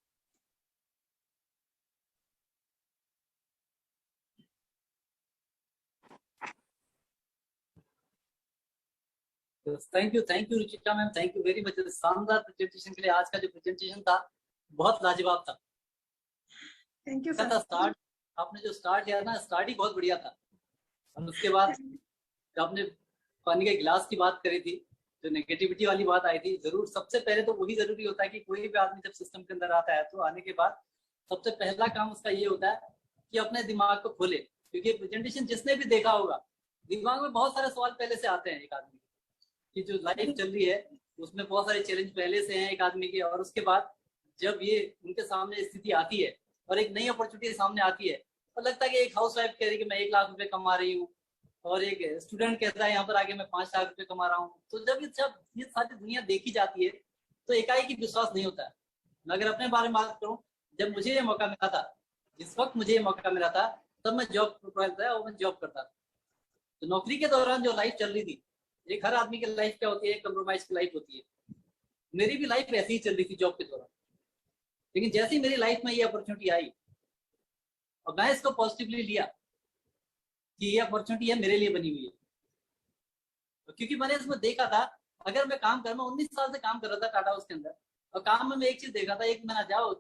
Thank you Ruchika ma'am, thank you very much. शानदार प्रेजेंटेशन के लिए आज का जो प्रेजेंटेशन था बहुत लाजवाब था। Thank you sir. स्टार्ट आपने जो स्टार्ट किया ना, स्टार्ट ही बहुत बढ़िया था। और उसके बाद आपने पानी के गिलास की बात करी थी, जो नेगेटिविटी वाली बात आई थी, जरूर सबसे पहले तो वही जरूरी होता है कि कोई भी आदमी जब सिस्टम के अंदर आता है तो आने के बाद सबसे पहला काम उसका ये होता है कि अपने दिमाग को खोले। क्योंकि प्रेजेंटेशन जिसने भी देखा होगा, दिमाग में बहुत सारे सवाल पहले से आते हैं एक आदमी की, जो लाइफ चल रही है उसमें बहुत सारे चैलेंज पहले से हैं एक आदमी के, और उसके बाद जब ये उनके सामने स्थिति आती है और एक नई अपॉर्चुनिटी सामने आती है, तो लगता है कि एक हाउस वाइफ कह रही है कि मैं 1 लाख रुपए कमा रही हूँ, और एक स्टूडेंट कहता है यहाँ पर आके मैं 5 लाख रुपए कमा रहा हूँ। तो जब ये सारी दुनिया देखी जाती है तो एकाएक ही विश्वास नहीं होता है। मैं अगर अपने बारे में बात करूँ, जब मुझे ये मौका मिला था, जिस वक्त मुझे ये मौका मिला था, तब मैं जॉब प्रोफाइल था और मैं जॉब करता था। तो नौकरी के दौरान जो लाइफ चल रही थी, एक हर आदमी की लाइफ क्या होती है, कंप्रोमाइज की लाइफ होती है। मेरी भी लाइफ ऐसी ही चल रही थी जॉब के दौरान। लेकिन जैसे ही मेरी लाइफ में ये अपॉर्चुनिटी आई और मैं इसको पॉजिटिवली लिया कि ये अपॉर्चुनिटी है मेरे लिए बनी हुई है, तो क्योंकि मैंने इसमें देखा था, अगर मैं काम कर, मैं 19 साल से काम कर रहा था टाटा हाउस के अंदर, और काम में मैं एक चीज देखा था, 1 महीना जाओ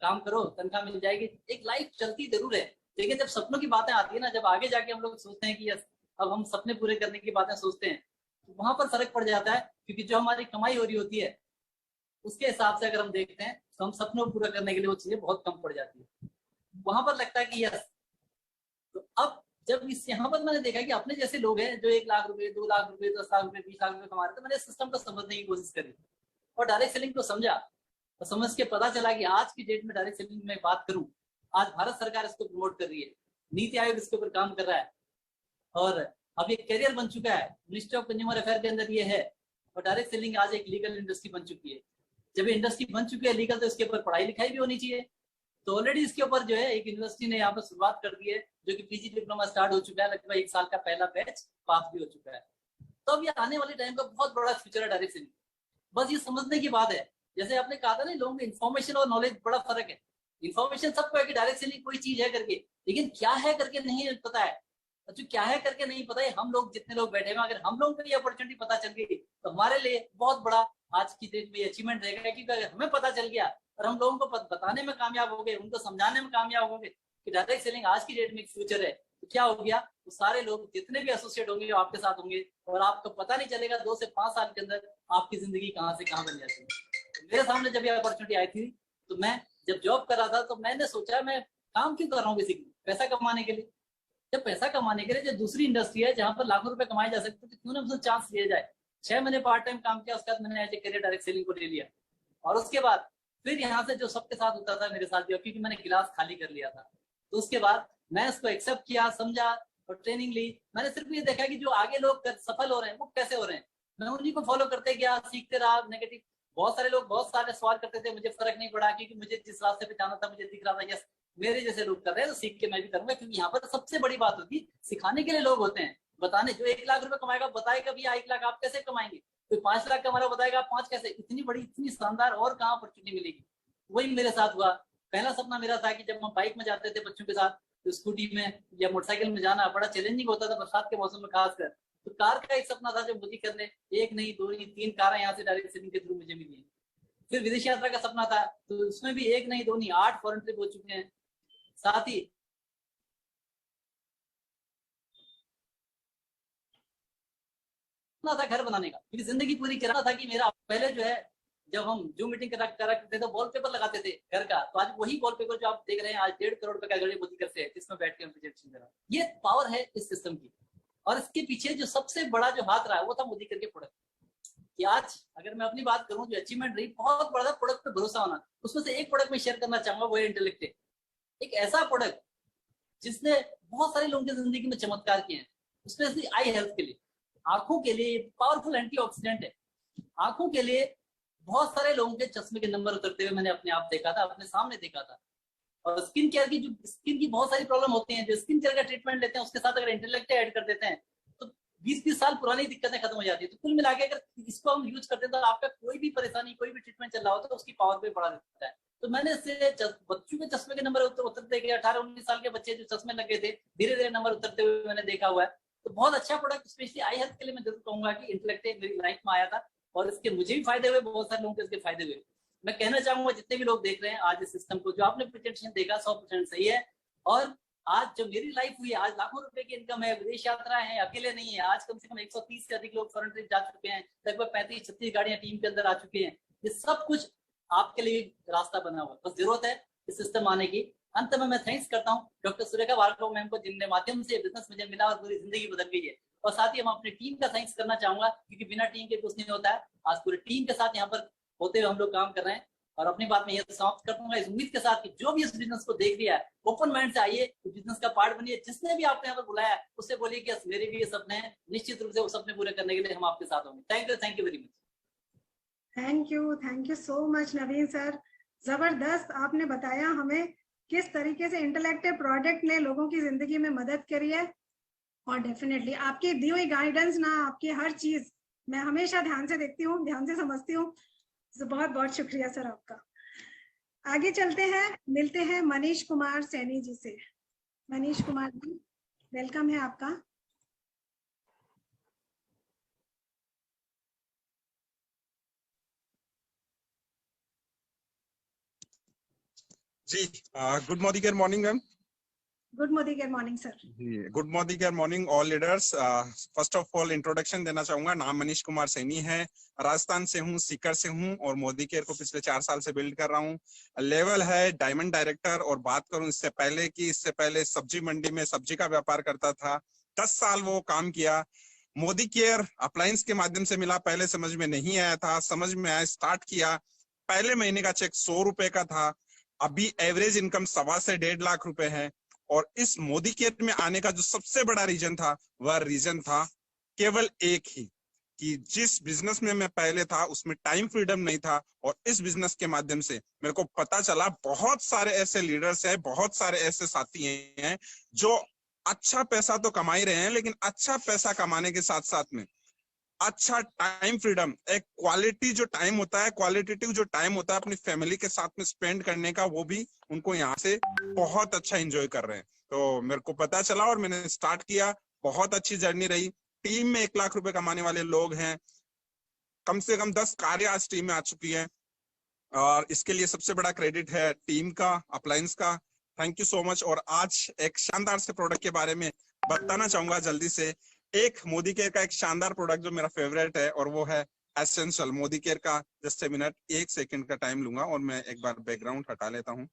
काम करो, तनख्वाह मिल जाएगी, एक लाइफ चलती जरूर है। लेकिन जब सपनों की बातें आती है ना, जब आगे जाके हम लोग सोचते हैं कि यस अब हम सपने पूरे करने की बातें सोचते हैं, तो वहां पर फर्क पड़ जाता है। क्योंकि जो हमारी कमाई हो रही होती है उसके हिसाब से अगर हम देखते हैं तो हम सपनों को पूरा करने के लिए वो चीजें बहुत कम पड़ जाती है। वहां पर लगता है कि यस। तो अब जब इस यहाँ पर मैंने देखा कि अपने जैसे लोग हैं जो 1 लाख रुपए, 2 लाख रुपए, 10 लाख रुपए, 20 लाख रुपए कमा रहे थे, मैंने सिस्टम को समझने की कोशिश करी और डायरेक्ट सेलिंग को समझा, और समझ के पता चला कि आज की डेट में डायरेक्ट सेलिंग में बात करूं, आज भारत सरकार इसको प्रमोट कर रही है, नीति आयोग इसके ऊपर काम कर रहा है, और अब ये करियर बन चुका है, मिनिस्ट्री ऑफ कंज्यूमर अफेयर के अंदर ये है, और डायरेक्ट सेलिंग आज एक लीगल इंडस्ट्री बन चुकी है। जब ये इंडस्ट्री बन चुकी है लीगल, तो इसके ऊपर पढ़ाई लिखाई भी होनी चाहिए। तो ऑलरेडी इसके ऊपर जो है एक यूनिवर्सिटी ने यहाँ पर शुरुआत कर दी है, जो कि पीजी डिप्लोमा स्टार्ट हो चुका है, लगभग 1 साल का पहला बैच पास भी हो चुका है। तो अब ये आने वाले टाइम का बहुत बड़ा फ्यूचर है डायरेक्ट सेलिंग। बस ये समझने की बात है, जैसे आपने कहा था ना, लोगों को इन्फॉर्मेशन और नॉलेज बड़ा फर्क है। इन्फॉर्मेशन सबको है कि डायरेक्ट सेलिंग कोई चीज है करके, लेकिन क्या है करके नहीं पता है। जो क्या है करके नहीं पता है, हम लोग जितने लोग बैठे हैं, अगर हम लोगों को ये अपॉर्चुनिटी पता चल गई तो हमारे लिए बहुत बड़ा आज की डेट में अचीवमेंट रहेगा। क्योंकि अगर हमें पता चल गया और हम लोगों को बताने में कामयाब हो गए, उनको समझाने में कामयाब हो गए कि डायरेक्ट सेलिंग आज की डेट में एक फ्यूचर है, तो क्या हो गया, तो सारे लोग जितने भी एसोसिएट होंगे वो आपके साथ होंगे, और आपको पता नहीं चलेगा 2 से 5 साल के अंदर आपकी जिंदगी कहाँ से कहाँ बन जाती है। मेरे सामने जब ये अपॉर्चुनिटी आई थी, तो मैं जब जॉब कर रहा था, तो मैंने सोचा मैं काम क्यों कर रहा हूँ, बेसिकली पैसा कमाने के लिए। जब पैसा कमाने के लिए जो दूसरी इंडस्ट्री है जहां पर लाखों रुपए कमाए जा सकते, तो क्यों ना उसमें चांस लिया जाए। 6 महीने पार्ट टाइम काम किया, उसके बाद मैंने as a career direct selling को ले लिया, और उसके बाद फिर यहाँ से जो सबके साथ होता था मेरे साथ भी, क्योंकि मैंने गिलास खाली कर लिया था, तो उसके बाद मैं इसको एक्सेप्ट किया, समझा और ट्रेनिंग ली। मैंने सिर्फ ये देखा कि जो आगे लोग सफल हो रहे हैं वो कैसे हो रहे हैं, मैं उन्हीं को फॉलो करते गया, सीखते रहा। नेगेटिव बहुत सारे लोग बहुत सारे सवाल करते थे, मुझे फर्क नहीं पड़ा, क्योंकि मुझे जिस रास्ते पे जाना था मुझे दिख रहा था यस मेरे जैसे लोग कर रहे हैं, तो सीख के मैं भी करूंगा। क्योंकि यहाँ पर सबसे बड़ी बात होती है, सिखाने के लिए लोग होते हैं, बताने। जो 1 लाख रुपए कमाएगा बताएगा भैया 1 लाख आप कैसे कमाएंगे, कोई 5 लाख कमा रहा बताएगा आप 5 कैसे। इतनी बड़ी इतनी शानदार और कहाँ अपॉर्चुनिटी मिलेगी। वही मेरे साथ हुआ। पहला सपना मेरा था कि जब हम बाइक में जाते थे बच्चों के साथ, तो स्कूटी में या मोटरसाइकिल में जाना बड़ा चैलेंजिंग होता था, बरसात के मौसम में खासकर। तो कार का एक सपना था जो मुझे करने, 1 नहीं 2 नहीं 3 कारें यहाँ से डायरेक्ट सेलिंग के थ्रू मुझे मिली। फिर विदेश यात्रा का सपना था, तो उसमें भी 1 नहीं 2 नहीं 8 फॉरेन ट्रिप हो चुके हैं। साथ ही था घर बनाने का, क्योंकि जिंदगी पूरी कराना था कि मेरा पहले जो है, जब हम जूम मीटिंग करा करते थे वॉलपेपर लगाते थे घर का, तो आज वही वॉलपेपर जो आप देख रहे हैं आज 1.5 करोड़ रुपए का गड़ी मोदी करते हैं, जिसमें बैठ के हम प्रेजेंटेशन कर रहे हैं। ये पावर है इस सिस्टम की। और इसके पीछे जो सबसे बड़ा जो हाथ रहा है वो था मोदी करके प्रोडक्ट। कि आज अगर मैं अपनी बात करूं, जो अचीवमेंट रही बहुत बड़ा प्रोडक्ट पे भरोसा होना, उसमें से एक प्रोडक्ट में शेयर करना चाहूंगा, वो है इंटेलेक्ट। एक ऐसा प्रोडक्ट जिसने बहुत सारे लोगों की जिंदगी में चमत्कार किए हैं, स्पेशली आई हेल्थ के लिए, आंखों के लिए पावरफुल एंटीऑक्सीडेंट है। आंखों के लिए बहुत सारे लोगों के चश्मे के नंबर उतरते हुए मैंने अपने आप देखा था, अपने सामने देखा था। और स्किन केयर की, जो स्किन की बहुत सारी प्रॉब्लम होती हैं, जो स्किन केयर का ट्रीटमेंट लेते हैं, उसके साथ अगर इंटेलेक्ट ऐड कर देते हैं तो 20-20 साल पुरानी दिक्कतें खत्म हो जाती है। तो कुल मिला के अगर इसको हम यूज करते हैं तो आपका कोई भी परेशानी, कोई भी ट्रीटमेंट चल रहा होता है तो उसकी पावर पे बढ़ा देता है। तो मैंने इससे बच्चों के चश्मे के नंबर उतरते गए, 18-19 साल के बच्चे जो चश्मे लगे थे, धीरे धीरे नंबर उतरते हुए मैंने देखा हुआ है। तो बहुत अच्छा प्रोडक्ट, स्पेशली आई हेल्थ के लिए मैं जरूर कहूंगा कि इंटेलेक्ट मेरी लाइफ में आया था, और इसके मुझे भी फायदे हुए, बहुत सारे लोगों के इसके फायदे हुए। मैं कहना चाहूंगा जितने भी लोग देख रहे हैं आज इस सिस्टम को, जो आपने प्रेजेंटेशन देखा 100% सही है। और आज जो मेरी लाइफ हुई है, आज लाखों रुपए की इनकम है, विदेश यात्राएं हैं, अकेले नहीं है। आज कम से कम 130 से अधिक लोग फॉरेन ट्रिप जा चुके हैं, लगभग 35-36 गाड़ियां टीम के अंदर आ चुकी हैं। ये सब कुछ आपके लिए रास्ता बना हुआ, बस जरूरत है इस सिस्टम आने की। अंत में मैं थैंक्स करता हूँ डॉक्टर सुरेखा भार्गव मैम को, जिनके माध्यम से बिजनेस मुझे मिला और पूरी जिंदगी बदल गई है। और साथ ही हम अपनी टीम का थैंक्स करना चाहूंगा, क्योंकि बिना टीम के कुछ नहीं होता है। आज पूरी टीम के साथ यहाँ पर होते हुए हम लोग काम कर रहे हैं। और अपनी बात में यह समाप्त कर दूंगा इस उम्मीद के साथ कि जो भी इस बिजनेस को देख रहा है, ओपन माइंड से आइए, बिजनेस का पार्ट बनिए। जिसने भी आपको यहाँ पर बुलाया उससे बोलिए कि मेरे भी ये सपने हैं, निश्चित रूप से वो सपने पूरे करने के लिए हम आपके साथ होंगे। Thank you very much. Thank you so much Naveen sir, जबरदस्त आपने बताया हमें किस तरीके से इंटेलेक्टिव प्रोडक्ट ने लोगों की जिंदगी में मदद करी है। और डेफिनेटली आपकी दी हुई गाइडेंस ना, आपकी हर चीज मैं हमेशा ध्यान से देखती हूँ, ध्यान से समझती हूँ। तो बहुत बहुत शुक्रिया सर आपका। आगे चलते हैं, मिलते हैं मनीष कुमार सैनी जी से। मनीष कुमार जी, वेलकम है आपका। जी, good morning ma'am. Good morning sir. जी, good morning all leaders. First of all introduction देना चाहूंगा। नाम मनीष कुमार सैनी है, राजस्थान से हूँ, सीकर से हूँ और मोदी केयर को पिछले 4 साल से बिल्ड कर रहा हूँ। लेवल है डायमंड डायरेक्टर। और बात करूँ इससे पहले सब्जी मंडी में सब्जी का व्यापार करता था। 10 साल वो काम किया। मोदी केयर अप्लायंस के माध्यम से मिला, पहले समझ में नहीं आया था, समझ में आया, स्टार्ट किया। पहले महीने का चेक 100 रुपए का था, अभी एवरेज इनकम 1.25 से 1.5 लाख रुपए है। और इस मोदी केयर में आने का जो सबसे बड़ा रीजन था, वह रीजन था केवल एक ही, कि जिस बिजनेस में मैं पहले था उसमें टाइम फ्रीडम नहीं था। और इस बिजनेस के माध्यम से मेरे को पता चला बहुत सारे ऐसे लीडर्स हैं, बहुत सारे ऐसे साथी हैं जो अच्छा पैसा तो कमा ही रहे हैं, लेकिन अच्छा पैसा कमाने के साथ साथ में अच्छा टाइम फ्रीडम, एक क्वालिटी जो टाइम होता है, क्वालिटेटिव जो टाइम होता है अपनी फैमिली के साथ में स्पेंड करने का, वो भी उनको यहाँ से बहुत अच्छा एंजॉय कर रहे हैं। तो मेरे को पता चला और मैंने स्टार्ट किया। बहुत अच्छी जर्नी रही। टीम में 1 लाख रुपए कमाने वाले लोग हैं, कम से कम 10 कारें आज टीम में आ चुकी है। और इसके लिए सबसे बड़ा क्रेडिट है टीम का, अप्लायंस का। Thank you so much. और आज एक शानदार से प्रोडक्ट के बारे में बताना चाहूंगा जल्दी से। एक मोदी केयर का एक शानदार प्रोडक्ट जो मेरा फेवरेट है, और वो है एसेंशियल मोदी केयर का। जस्ट ए मिनट, 1 सेकंड का टाइम लूंगा और मैं एक बार बैकग्राउंड हटा लेता हूँ।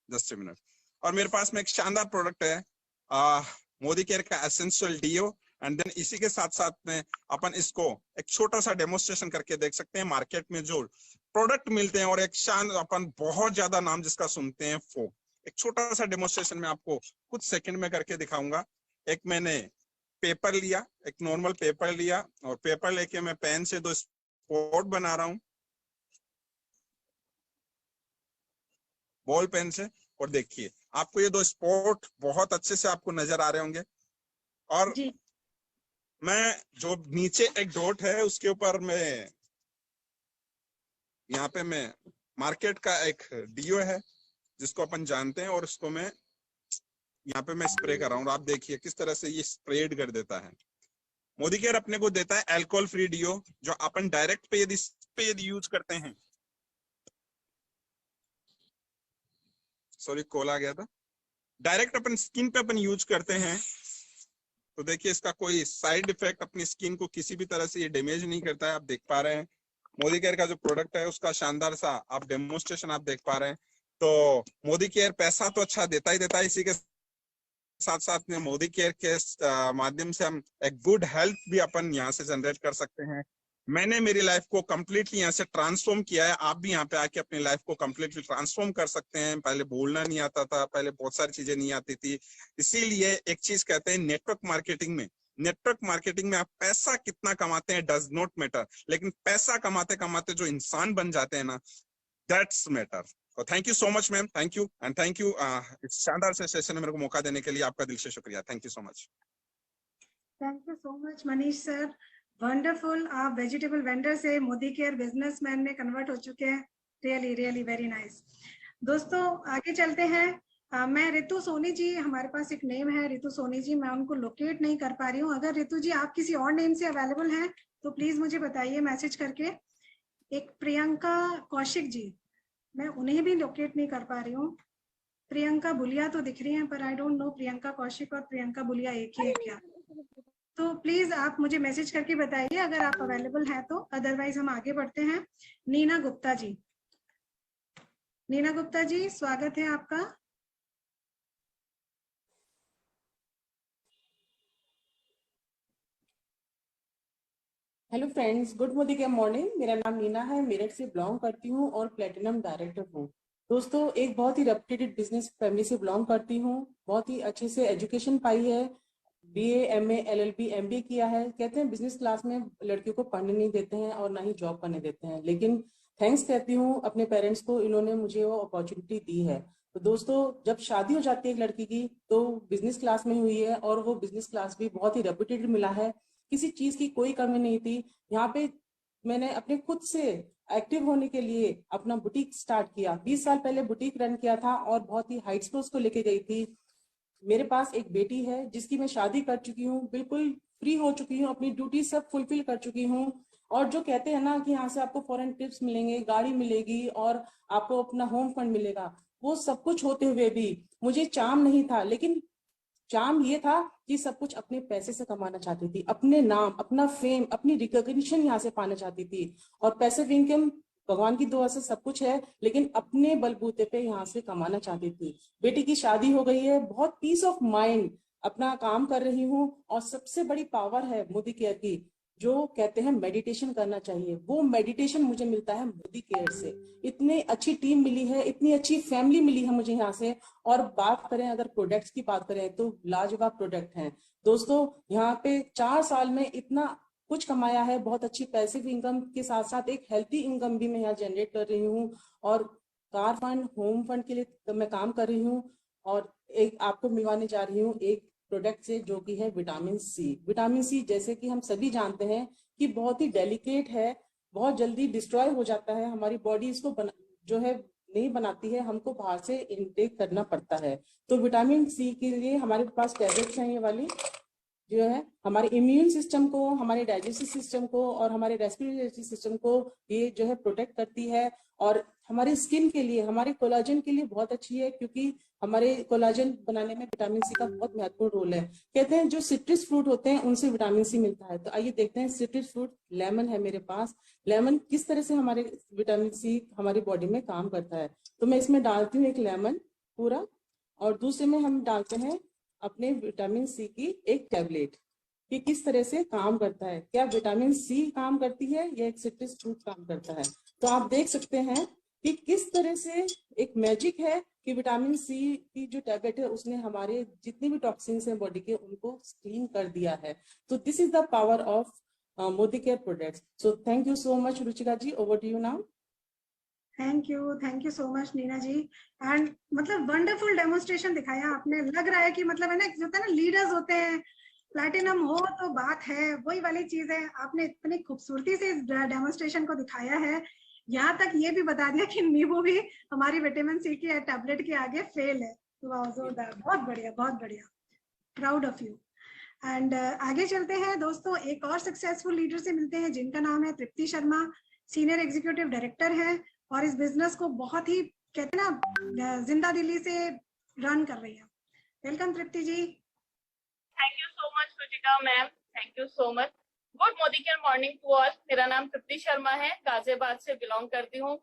Just a minute. और मेरे पास में एक शानदार प्रोडक्ट है मोदी केयर का एसेंशियल डीओ। एंड देन इसी के साथ साथ में अपन इसको एक छोटा सा डेमोन्स्ट्रेशन करके देख सकते हैं। मार्केट में जो प्रोडक्ट मिलते हैं और एक अपन बहुत ज्यादा नाम जिसका सुनते हैं, फोक। एक छोटा सा डेमोन्स्ट्रेशन में आपको कुछ सेकंड में करके दिखाऊंगा। एक मैंने पेपर लिया, एक नॉर्मल पेपर लिया, और पेपर लेके मैं पेन से 2 स्पॉट बना रहा हूं, बॉल पेन से। और देखिए आपको ये 2 स्पॉट बहुत अच्छे से आपको नजर आ रहे होंगे। और जी। मैं जो नीचे एक डॉट है उसके ऊपर मैं यहाँ पे मैं मार्केट का एक डीओ है जिसको अपन जानते हैं, और उसको मैं यहाँ पे मैं स्प्रे कर रहा हूँ। और आप देखिए किस तरह से ये स्प्रेड कर देता है। मोदी केयर अपने को देता है अल्कोहल फ्री डीओ, जो अपन डायरेक्ट पे यदि यूज करते हैं, सॉरी कॉल आ गया था, डायरेक्ट अपन स्किन पे अपन यूज करते हैं तो देखिए इसका कोई साइड इफेक्ट अपनी स्किन को किसी भी तरह से ये डैमेज नहीं करता है। आप देख पा रहे हैं मोदी केयर का जो प्रोडक्ट है उसका शानदार सा आप डेमोन्स्ट्रेशन आप देख पा रहे हैं। तो मोदी केयर पैसा तो अच्छा देता ही देता है, इसी के साथ साथ में मोदी केयर के माध्यम से हम एक गुड हेल्थ भी अपन यहाँ से जनरेट कर सकते हैं। मैंने मेरी लाइफ को कंप्लीटली यहाँ से ट्रांसफॉर्म किया है। आप भी यहाँ पे आके अपनी लाइफ को कंप्लीटली ट्रांसफॉर्म कर सकते हैं। पहले बोलना नहीं आता था, पहले बहुत सारी चीजें नहीं आती थी। इसीलिए एक चीज कहते हैं नेटवर्क मार्केटिंग में आप पैसा कितना कमाते हैं डज नॉट मैटर, लेकिन पैसा कमाते कमाते जो इंसान बन जाते हैं ना, दैट्स मैटर। तो thank you so much ma'am, thank you and thank you इस शानदार से सेशन में मेरे को मौका देने के लिए आपका दिल से शुक्रिया। Thank you so much. Thank you so much Manish sir, wonderful. आप वेजिटेबल वेंडर से मोदी केयर बिजनेसमैन में कन्वर्ट हो चुके हैं। Really really very nice. दोस्तों आगे चलते हैं। मैं रितु सोनी जी, हमारे पास एक नेम है रितु सोनी जी, मैं उनको लोकेट नहीं कर पा रही हूँ। अगर रितु जी आप किसी और नेम से अवेलेबल हैं तो प्लीज मुझे बताइए मैसेज करके। एक प्रियंका कौशिक जी, मैं उन्हें भी लोकेट नहीं कर पा रही हूँ। प्रियंका बुलिया तो दिख रही हैं, पर I don't know Priyanka Kaushik और प्रियंका बुलिया एक ही है क्या। तो प्लीज आप मुझे मैसेज करके बताइए अगर आप अवेलेबल हैं तो, अदरवाइज हम आगे बढ़ते हैं। नीना गुप्ता जी, नीना गुप्ता जी स्वागत है आपका। हेलो फ्रेंड्स, गुड मॉर्निंग या मॉर्निंग। मेरा नाम नीना है, मेरठ से बिलोंग करती हूँ और प्लेटिनम डायरेक्टर हूँ। दोस्तों, एक बहुत ही रेप्यूटेड बिजनेस फैमिली से बिलोंग करती हूँ। बहुत ही अच्छे से एजुकेशन पाई है, बीए, एमए, एलएलबी, एमबीए किया है। कहते हैं बिजनेस क्लास में लड़कियों को पढ़ने नहीं देते हैं और ना ही जॉब करने देते हैं, लेकिन थैंक्स कहती हूँ अपने पेरेंट्स को, इन्होंने मुझे वो अपॉर्चुनिटी दी है। तो दोस्तों, जब शादी हो जाती है एक लड़की की तो बिजनेस क्लास में हुई है और वो बिजनेस क्लास भी बहुत ही रेप्यूटेड मिला है, किसी चीज की कोई कमी नहीं थी। यहाँ पे मैंने अपने खुद से एक्टिव होने के लिए अपना बुटीक स्टार्ट किया। 20 साल पहले बुटीक रन किया था और बहुत ही हाइट्स पे उसको लेके गई थी। मेरे पास एक बेटी है जिसकी मैं शादी कर चुकी हूँ, बिल्कुल फ्री हो चुकी हूँ, अपनी ड्यूटी सब फुलफिल कर चुकी हूँ। और जो कहते हैं ना कि यहाँ से आपको फॉरेन ट्रिप्स मिलेंगे, गाड़ी मिलेगी और आपको अपना होम फंड मिलेगा, वो सब कुछ होते हुए भी मुझे चार्म नहीं था। लेकिन चार्म ये था कि सब कुछ अपने पैसे से कमाना चाहती थी, अपने नाम, अपना फेम, अपनी रिकॉग्निशन यहाँ से पाना चाहती थी। और पैसिव इनकम भगवान की दुआ से सब कुछ है, लेकिन अपने बलबूते पे यहाँ से कमाना चाहती थी। बेटी की शादी हो गई है, बहुत पीस ऑफ माइंड, अपना काम कर रही हूँ। और सबसे बड़ी पावर है मोदी केयर की, जो कहते हैं मेडिटेशन करना चाहिए, वो मेडिटेशन मुझे मिलता है मोदी केयर से। इतनी अच्छी टीम मिली है, इतनी अच्छी फैमिली मिली है मुझे यहाँ से। और बात करें, अगर प्रोडक्ट्स की बात करें तो लाजवाब प्रोडक्ट हैं दोस्तों। यहाँ पे 4 साल में इतना कुछ कमाया है, बहुत अच्छी पैसिव इनकम के साथ साथ एक हेल्थी इनकम भी मैं यहाँ जनरेट कर रही हूँ। और कार फंड, होम फंड के लिए मैं काम कर रही हूँ। और एक आपको मिलवाने जा रही हूँ एक प्रोडक्ट से, जो कि है विटामिन सी। विटामिन सी जैसे कि हम सभी जानते हैं कि बहुत ही डेलिकेट है, बहुत जल्दी डिस्ट्रॉय हो जाता है, हमारी बॉडी इसको जो है नहीं बनाती है, हमको बाहर से इनटेक करना पड़ता है। तो विटामिन सी के लिए हमारे पास टैबलेट्स हैं, ये वाली जो है हमारे इम्यून सिस्टम को, हमारे डाइजेस्टिव सिस्टम को और हमारे रेस्पिरेटरी सिस्टम को ये जो है प्रोटेक्ट करती है। और हमारे स्किन के लिए, हमारे कोलाजन के लिए बहुत अच्छी है, क्योंकि हमारे कोलाजन बनाने में विटामिन सी का बहुत महत्वपूर्ण रोल है। कहते हैं जो सिट्रस फ्रूट होते हैं उनसे विटामिन सी मिलता है। तो आइए देखते हैं, सिट्रस फ्रूट लेमन है मेरे पास, लेमन किस तरह से हमारे विटामिन सी हमारी बॉडी में काम करता है। तो मैं इसमें डालती हूँ एक लेमन पूरा, और दूसरे में हम डालते हैं अपने विटामिन सी की एक टैबलेट, कि किस तरह से काम करता है, क्या विटामिन सी काम करती है या एक सिट्रस फ्रूट काम करता है। तो आप देख सकते हैं कि किस तरह से एक मैजिक है कि विटामिन सी की जो टैबलेट है उसने हमारे जितने भी टॉक्सिन्स हैं बॉडी के, उनको क्लीन कर दिया है। तो this is the power of Modicare products. So thank you so much Ruchika ji, over to you now. Thank you so much Neena ji. And मतलब वंडरफुल डेमोन्स्ट्रेशन दिखाया आपने। लग रहा है कि मतलब है ना, जो होता है ना लीडर्स होते हैं, प्लैटिनम हो तो बात है, वही वाली चीज है। आपने इतनी खूबसूरती से इस डेमोन्स्ट्रेशन को दिखाया है, यहाँ तक ये भी बता दिया कि नींबू भी हमारी विटामिन सी की टैबलेट के आगे फेल है। जोरदार, बहुत बढ़िया, बहुत बढ़िया, प्राउड ऑफ यू। एंड आगे चलते हैं दोस्तों, एक और सक्सेसफुल लीडर से मिलते हैं जिनका नाम है तृप्ति शर्मा। सीनियर एग्जीक्यूटिव डायरेक्टर है और इस बिजनेस को बहुत ही कहते हैं ना जिंदा दिली से रन कर रही है। Welcome Tripti ji. Thank you so much Ruchika ma'am, thank you so much. Good Modicare morning to all. मेरा नाम तृप्ति शर्मा है, गाजियाबाद से बिलोंग करती हूँ।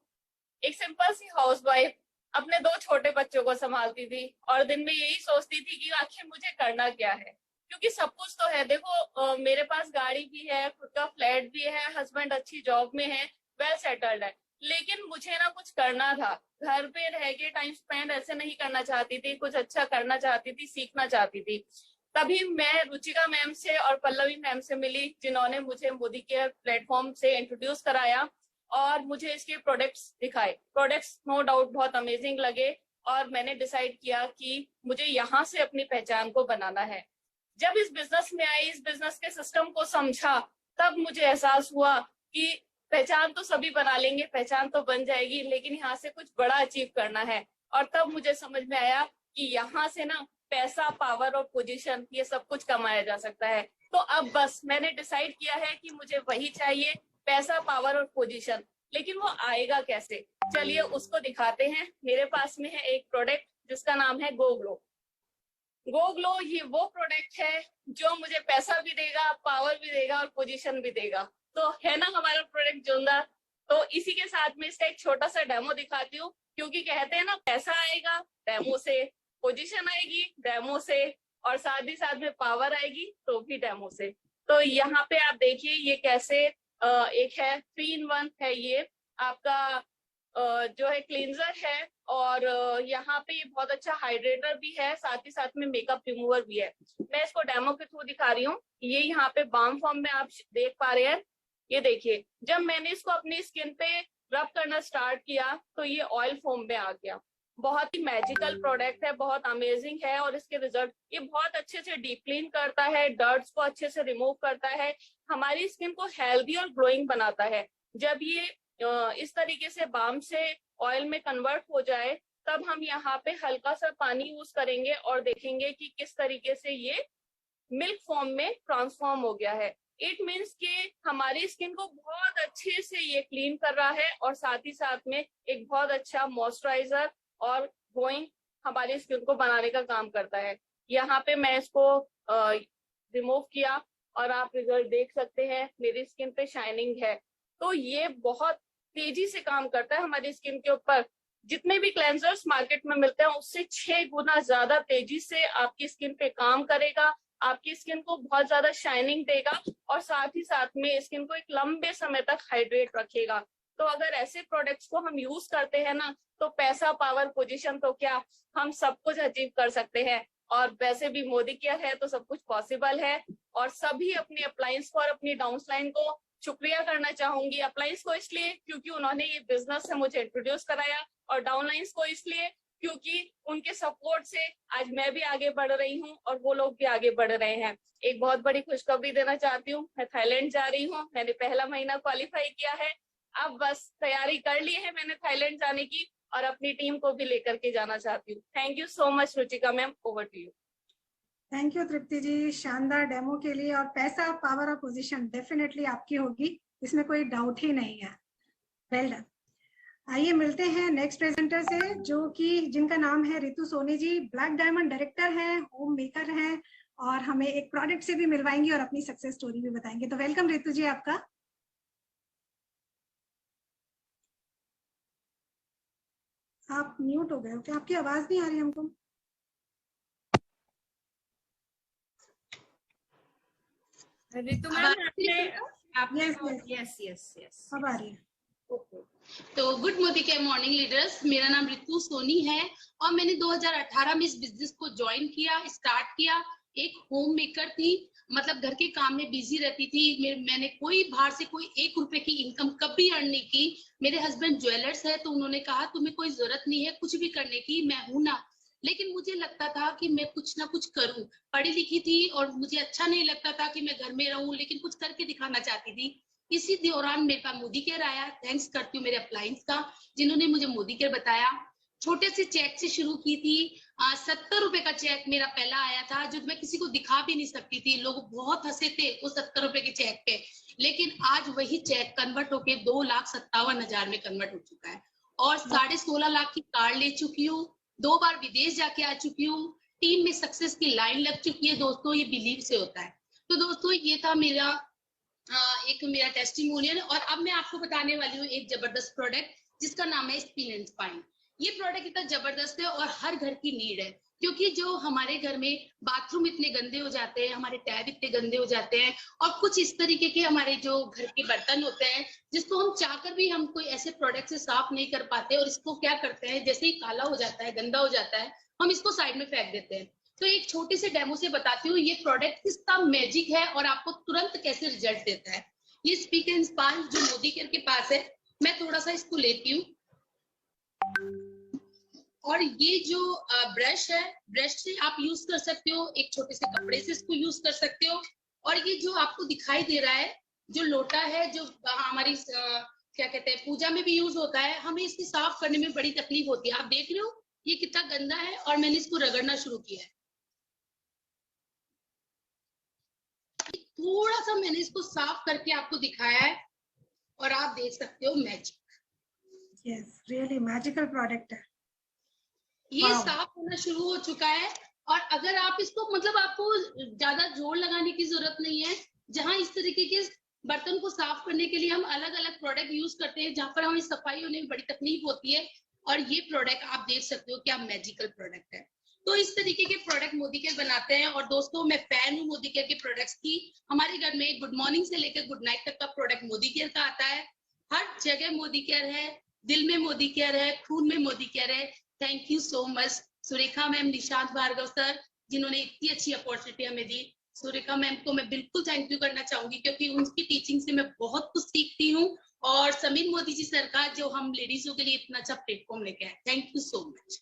एक सिंपल सी हाउसवाइफ, अपने 2 छोटे बच्चों को संभालती थी और दिन में यही सोचती थी कि आखिर मुझे करना क्या है, क्योंकि सब कुछ तो है। देखो मेरे पास गाड़ी भी है, खुद का फ्लैट भी है, हस्बैंड अच्छी जॉब में है, वेल सेटल्ड है, लेकिन मुझे ना कुछ करना था। घर पे रह के टाइम स्पेंड ऐसे नहीं करना चाहती थी, कुछ अच्छा करना चाहती थी, सीखना चाहती थी। तभी मैं रुचिका मैम से और पल्लवी मैम से मिली, जिन्होंने मुझे मोदी केयर प्लेटफॉर्म से इंट्रोड्यूस कराया और मुझे इसके प्रोडक्ट्स दिखाए। प्रोडक्ट्स नो डाउट बहुत अमेजिंग लगे और मैंने डिसाइड किया कि मुझे यहाँ से अपनी पहचान को बनाना है। जब इस बिजनेस में आई, इस बिजनेस के सिस्टम को समझा, तब मुझे एहसास हुआ कि पहचान तो सभी बना लेंगे, पहचान तो बन जाएगी, लेकिन यहाँ से कुछ बड़ा अचीव करना है। और तब मुझे समझ में आया कि यहाँ से ना पैसा, पावर और पोजीशन, ये सब कुछ कमाया जा सकता है। तो अब बस मैंने डिसाइड किया है कि मुझे वही चाहिए, पैसा, पावर और पोजीशन। लेकिन वो आएगा कैसे, चलिए उसको दिखाते हैं। मेरे पास में है एक प्रोडक्ट जिसका नाम है गो ग्लो। गो ग्लो ये वो प्रोडक्ट है जो मुझे पैसा भी देगा, पावर भी देगा और पोजीशन भी देगा। तो है ना हमारा प्रोडक्ट जोरदार। तो इसी के साथ में इसका एक छोटा सा डेमो दिखाती हूँ, क्योंकि कहते हैं ना पैसा आएगा डेमो से, पोजीशन आएगी डेमो से, और साथ ही साथ में पावर आएगी तो भी डेमो से। तो यहाँ पे आप देखिए ये कैसे एक है 3-in-1 है, ये आपका जो है क्लींजर है, और यहाँ पे ये बहुत अच्छा हाइड्रेटर भी है, साथ ही साथ में मेकअप रिमूवर भी है। मैं इसको डेमो के थ्रू दिखा रही हूँ। ये यहाँ पे बाम फॉर्म में आप देख पा रहे हैं। ये देखिए, जब मैंने इसको अपनी स्किन पे रब करना स्टार्ट किया तो ये ऑयल फॉर्म में आ गया। बहुत ही मैजिकल प्रोडक्ट है, बहुत अमेजिंग है, और इसके रिजल्ट ये बहुत अच्छे से डीप क्लीन करता है, डर्ट्स को अच्छे से रिमूव करता है, हमारी स्किन को हेल्दी और ग्लोइंग बनाता है। जब ये इस तरीके से बाम से ऑयल में कन्वर्ट हो जाए तब हम यहाँ पे हल्का सा पानी यूज करेंगे और देखेंगे कि किस तरीके से ये मिल्क फॉर्म में ट्रांसफॉर्म हो गया है। इट मीन्स कि हमारी स्किन को बहुत अच्छे से ये क्लीन कर रहा है, और साथ ही साथ में एक बहुत अच्छा मॉइस्चराइजर और ग्लोइंग हमारी स्किन को बनाने का काम करता है। यहाँ पे मैं इसको रिमूव किया और आप रिजल्ट देख सकते हैं, मेरी स्किन पे शाइनिंग है। तो ये बहुत तेजी से काम करता है हमारी स्किन के ऊपर। जितने भी क्लेंजर्स मार्केट में मिलते हैं उससे 6 गुना ज्यादा तेजी से आपकी स्किन पे काम करेगा, आपकी स्किन को बहुत ज्यादा शाइनिंग देगा, और साथ ही साथ में स्किन को एक लंबे समय तक हाइड्रेट रखेगा। तो अगर ऐसे प्रोडक्ट्स को हम यूज करते हैं ना, तो पैसा, पावर, पोजीशन तो क्या, हम सब कुछ अचीव कर सकते हैं। और वैसे भी मोदी केयर है तो सब कुछ पॉसिबल है। और सभी अपनी अप्लायंस को और अपनी डाउनलाइन को शुक्रिया करना चाहूंगी। अप्लायंस को इसलिए क्योंकि उन्होंने ये बिजनेस से मुझे इंट्रोड्यूस कराया, और डाउनलाइंस को इसलिए क्योंकि उनके सपोर्ट से आज मैं भी आगे बढ़ रही हूँ और वो लोग भी आगे बढ़ रहे हैं। एक बहुत बड़ी खुशखबरी देना चाहती हूँ, मैं थाईलैंड जा रही हूँ। मैंने पहला महीना क्वालिफाई किया है, अब बस तैयारी कर ली है मैंने थाईलैंड जाने की, और अपनी टीम को भी लेकर के जाना चाहती हूँ। Thank you so much Ruchika ma'am, over to you. Thank you Tripti ji, शानदार डेमो के लिए। और पैसा, पावर और पोजीशन डेफिनेटली आपकी होगी, इसमें कोई डाउट ही नहीं है। Well done. आइए मिलते हैं नेक्स्ट प्रेजेंटर से, जो कि जिनका नाम है Ritu Soni ji. Black diamond director हैं, होम मेकर हैं, और हमें एक प्रोडक्ट से भी मिलवाएंगी और अपनी सक्सेस स्टोरी भी बताएंगे। तो वेलकम रितु जी आपका। आप म्यूट हो गए हो क्या? आपकी आवाज नहीं आ रही हमको। रितु मैम, आपने यस अब आ रही है। तो गुड मोदी के मॉर्निंग लीडर्स, मेरा नाम रितु सोनी है और मैंने 2018 में इस बिजनेस को ज्वाइन किया, स्टार्ट किया। एक होम मेकर थी, मतलब घर के काम में बिजी रहती थी। मैंने कोई बाहर से कोई 1 रुपए की इनकम कभी अर्न नहीं की। मेरे हस्बैंड ज्वेलर्स है, तो उन्होंने कहा तुम्हें कोई जरूरत नहीं है कुछ भी करने की, मैं हूं ना। लेकिन मुझे लगता था कि मैं कुछ ना कुछ करूं। पढ़ी लिखी थी और मुझे अच्छा नहीं लगता था कि मैं घर में रहूं, लेकिन कुछ करके दिखाना चाहती थी। इसी दौरान मेरे पास मोदी केयर आया। थैंक्स करती हूँ मेरे अप्लायंस का, जिन्होंने मुझे मोदी केयर बताया। छोटे से चेक से शुरू की थी। 70 रुपए का चेक मेरा पहला आया था, जो मैं किसी को दिखा भी नहीं सकती थी। लोग बहुत हंसे थे उस 70 रुपए के चेक पे। लेकिन आज वही चेक कन्वर्ट होके 2,57,000 में कन्वर्ट हो चुका है, और 16.5 लाख की कार ले चुकी हूँ। 2 बार विदेश जाके आ चुकी हूँ। टीम में सक्सेस की लाइन लग चुकी है। दोस्तों, ये बिलीव से होता है। तो दोस्तों, ये था मेरा मेरा टेस्टिमोनियल। और अब मैं आपको बताने वाली हूँ एक जबरदस्त प्रोडक्ट, जिसका नाम है स्पिन एंड स्पाइन। ये प्रोडक्ट इतना जबरदस्त है और हर घर की नीड है, क्योंकि जो हमारे घर में बाथरूम इतने गंदे हो जाते हैं, हमारे टैब इतने गंदे हो जाते हैं, और कुछ इस तरीके के हमारे जो घर के बर्तन होते हैं, जिसको हम चाहकर भी हम कोई ऐसे प्रोडक्ट से साफ नहीं कर पाते, और इसको क्या करते हैं, जैसे ही काला हो जाता है, गंदा हो जाता है, हम इसको साइड में फेंक देते हैं। तो एक छोटी सी डेमो से बताती हूँ ये प्रोडक्ट कितना मैजिक है और आपको तुरंत कैसे रिजल्ट देता है। ये स्पीक एंड स्पाइन जो मोदी केयर के पास है, मैं थोड़ा सा इसको लेती हूँ, और ये जो ब्रश है, ब्रश से आप यूज कर सकते हो, एक छोटे से कपड़े से इसको यूज कर सकते हो। और ये जो आपको दिखाई दे रहा है, जो लोटा है, जो हमारी क्या कहते हैं, पूजा में भी यूज होता है, हमें इसकी साफ करने में बड़ी तकलीफ होती है। आप देख रहे हो ये कितना गंदा है, और मैंने इसको रगड़ना शुरू किया है। थोड़ा सा मैंने इसको साफ करके आपको दिखाया है, और आप देख सकते हो magic. Yes, really magical product है। ये साफ होना शुरू हो चुका है। और अगर आप इसको, मतलब आपको ज्यादा जोर लगाने की जरूरत नहीं है। जहां इस तरीके के बर्तन को साफ करने के लिए हम अलग अलग प्रोडक्ट यूज करते हैं, जहां पर हमें सफाई होने में बड़ी तकलीफ होती है, और ये प्रोडक्ट आप देख सकते हो क्या मैजिकल प्रोडक्ट है। तो इस तरीके के प्रोडक्ट मोदी केयर बनाते हैं। और दोस्तों मैं फैन हूँ मोदी केयर के प्रोडक्ट्स की। हमारे घर में गुड मॉर्निंग से लेकर गुड नाइट तक का प्रोडक्ट मोदी केयर का आता है। हर जगह मोदी केयर है, दिल में मोदी केयर है, खून में मोदी केयर है। Thank you so much Surekha ma'am, Nishant Bhargava sir, जिन्होंने इतनी अच्छी अपॉर्चुनिटी हमें दी। सुरेखा मैम को मैं बिल्कुल थैंक यू करना चाहूंगी, क्योंकि उनकी टीचिंग से मैं बहुत कुछ सीखती हूँ। और समीर मोदी जी सरकार जो हम लेडीजों के लिए इतना अच्छा प्लेटफॉर्म लेके आए। Thank you so much.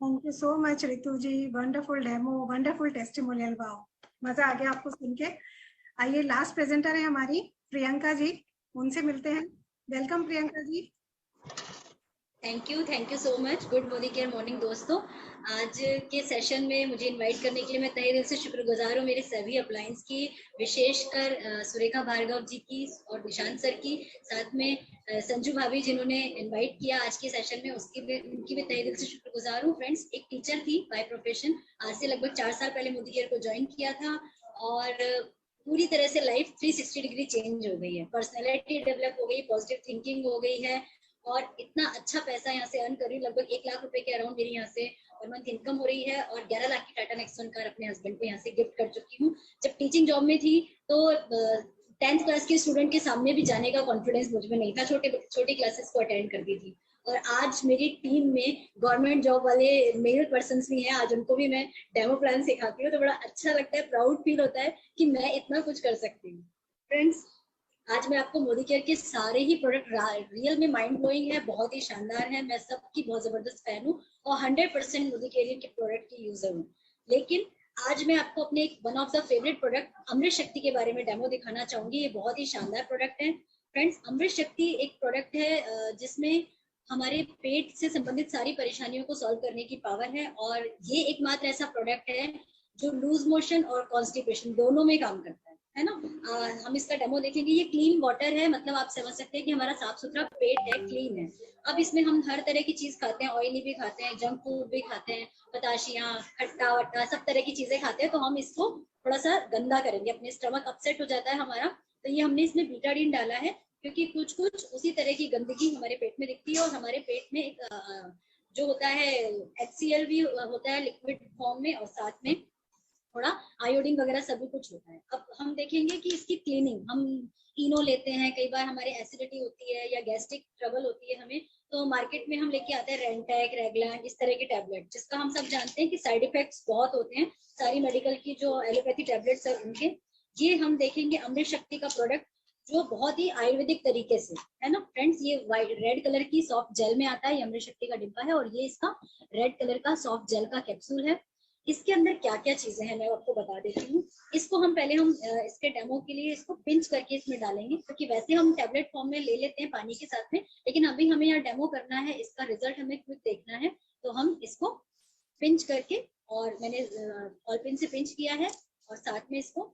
Thank you so much Ritu ji, wonderful demo, wonderful testimonial. Wow, मजा आ गया आपको सुन के। आइए लास्ट प्रेजेंटर है हमारी प्रियंका जी, उनसे मिलते हैं। Welcome Priyanka ji. Thank you so much. Good Modicare morning दोस्तों। आज के सेशन में मुझे इनवाइट करने के लिए मैं तहे दिल से शुक्रगुजार हूँ मेरे सभी अपलायंस की, विशेषकर सुरेखा भार्गव जी की और निशांत सर की, साथ में संजू भाभी जिन्होंने इनवाइट किया आज के सेशन में, उनकी भी तहे दिल से शुक्रगुजार हूँ। फ्रेंड्स, एक टीचर थी बाय प्रोफेशन, आज से लगभग 4 साल पहले मोदी केयर को ज्वाइन किया था और पूरी तरह से लाइफ 360 डिग्री चेंज हो गई है। पर्सनैलिटी डेवलप हो गई, पॉजिटिव थिंकिंग हो गई है और इतना अच्छा पैसा यहाँ से अर्न कर रही हूँ। लगभग 1 लाख रुपए के अराउंड मेरी यहाँ से पर मंथ इनकम हो रही है और 11 लाख की टाटा नेक्सॉन कार अपने हस्बैंड को यहाँ से गिफ्ट कर चुकी हूँ। जब टीचिंग जॉब में थी तो 10th क्लास के स्टूडेंट के सामने भी जाने का कॉन्फिडेंस मुझ में नहीं था, छोटी क्लासेस को अटेंड करती थी। और आज मेरी टीम में गवर्नमेंट जॉब वाले मेल पर्सन भी हैं, आज उनको भी मैं डेमो प्लान सिखाती हूँ, तो बड़ा अच्छा लगता है, प्राउड फील होता है कि मैं इतना कुछ कर सकती हूँ। फ्रेंड्स, आज मैं आपको मोदी केयर के सारे ही प्रोडक्ट रियल में माइंड ब्लोइंग है, बहुत ही शानदार है। मैं सबकी बहुत जबरदस्त फैन हूँ और 100% मोदी केयर के प्रोडक्ट की यूजर हूँ। लेकिन आज मैं आपको अपने एक one of the favourite product Amrit Shakti के बारे में डेमो दिखाना चाहूंगी। ये बहुत ही शानदार प्रोडक्ट है। फ्रेंड्स, अमृत शक्ति एक प्रोडक्ट है जिसमें हमारे पेट से संबंधित सारी परेशानियों को सॉल्व करने की पावर है और ये एकमात्र ऐसा प्रोडक्ट है जो लूज मोशन और कॉन्स्टिपेशन दोनों में काम करता है ना। हम इसका डेमो देखेंगे। ये क्लीन वाटर है, मतलब आप समझ सकते हैं कि हमारा साफ सुथरा पेट है, क्लीन है। अब इसमें हम हर तरह की चीज खाते हैं, ऑयली भी खाते हैं, जंक फूड भी खाते हैं, पताशियां, खट्टा वट्टा, सब तरह की चीजें खाते हैं। तो हम इसको थोड़ा सा गंदा करेंगे, अपने स्टमक अपसेट हो जाता है हमारा, तो ये हमने इसमें बीटाडीन डाला है, क्योंकि कुछ कुछ उसी तरह की गंदगी हमारे पेट में दिखती है और हमारे पेट में एक जो होता है HCl भी होता है लिक्विड फॉर्म में और साथ में थोड़ा आयोडीन वगैरह सभी कुछ होता है। अब हम देखेंगे कि इसकी क्लीनिंग, हम इनो लेते हैं, कई बार हमारे एसिडिटी होती है या गैस्ट्रिक ट्रबल होती है हमें, तो मार्केट में हम लेके आते हैं रेंटेक, रेगलैंड, इस तरह के टैबलेट, जिसका हम सब जानते हैं कि साइड इफेक्ट्स बहुत होते हैं, सारी मेडिकल की जो एलोपैथी टैबलेट्स है उनके। ये हम देखेंगे अमृत शक्ति का प्रोडक्ट जो बहुत ही आयुर्वेदिक तरीके से है ना। फ्रेंड्स, ये रेड कलर की सॉफ्ट जेल में आता है, ये अमृत शक्ति का डिब्बा है और ये इसका रेड कलर का सॉफ्ट जेल का कैप्सूल है। इसके अंदर क्या क्या चीजें हैं मैं आपको बता देती हूँ। इसको हम पहले इसके डेमो के लिए इसको पिंच करके इसमें डालेंगे, क्योंकि वैसे हम टैबलेट फॉर्म में ले लेते हैं पानी के साथ में, लेकिन अभी हमें यहाँ डेमो करना है, इसका रिजल्ट हमें क्विक देखना है, तो हम इसको पिंच करके, और मैंने ऑल पिन से पिंच किया है और साथ में इसको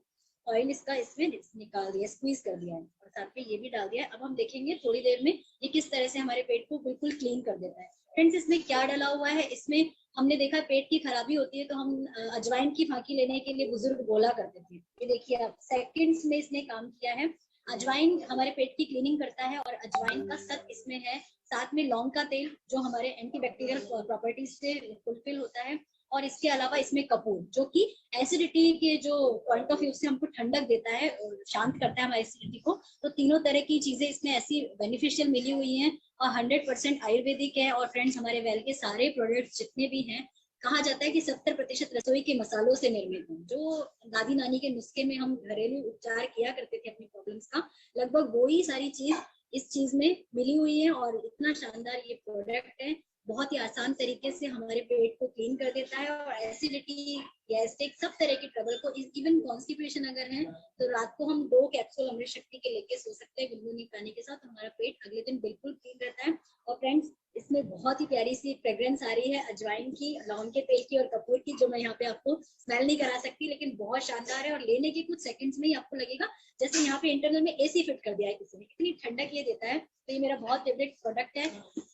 ऑयल इसका इसमें निकाल दिया, स्क्वीज कर दिया है और साथ में ये भी डाल दिया है। अब हम देखेंगे थोड़ी देर में ये किस तरह से हमारे पेट को बिल्कुल क्लीन कर देता है। फ्रेंड्स, इसमें क्या डाला हुआ है, इसमें हमने देखा पेट की खराबी होती है तो हम अजवाइन की फांकी लेने के लिए बुजुर्ग बोला करते थे। ये देखिए आप, सेकंड्स में इसने काम किया है। अजवाइन हमारे पेट की क्लीनिंग करता है और अजवाइन का सत इसमें है, साथ में लौंग का तेल जो हमारे एंटीबैक्टीरियल प्रॉपर्टीज से फुलफिल होता है, और इसके अलावा इसमें कपूर जो कि एसिडिटी के जो पॉइंट ऑफ व्यू से हमको ठंडक देता है और शांत करता है हमारी एसिडिटी को। तो तीनों तरह की चीजें इसमें ऐसी बेनिफिशियल मिली हुई हैं और 100% आयुर्वेदिक है। और फ्रेंड्स, हमारे वेल के सारे प्रोडक्ट्स जितने भी हैं, कहा जाता है कि 70% रसोई के मसालों से निर्मित हैं। जो दादी नानी के नुस्खे में हम घरेलू उपचार किया करते थे अपनी प्रॉब्लम्स का, लगभग वही सारी चीज इस चीज में मिली हुई है और इतना शानदार ये प्रोडक्ट है, बहुत ही आसान तरीके से हमारे पेट को क्लीन कर देता है और एसिडिटी, गैस्ट्रिक, सब तरह की ट्रबल को, इवन कॉन्स्टिपेशन अगर है तो रात को हम 2 कैप्सूल अमृत शक्ति के लेके सो सकते हैं गुनगुनी पानी के साथ, हमारा पेट अगले दिन बिल्कुल क्लीन रहता है। और फ्रेंड्स, इसमें बहुत ही प्यारी सी फ्रेग्रेंस आ रही है अजवाइन की, लौंग के तेल की और कपूर की, जो मैं यहाँ पे आपको स्मेल नहीं करा सकती, लेकिन बहुत शानदार है और लेने के कुछ सेकंड्स में ही आपको लगेगा जैसे यहाँ पे इंटरनल में AC फिट कर दिया है किसी ने, इतनी ठंडक ये देता है। तो ये मेरा बहुत फेवरेट प्रोडक्ट है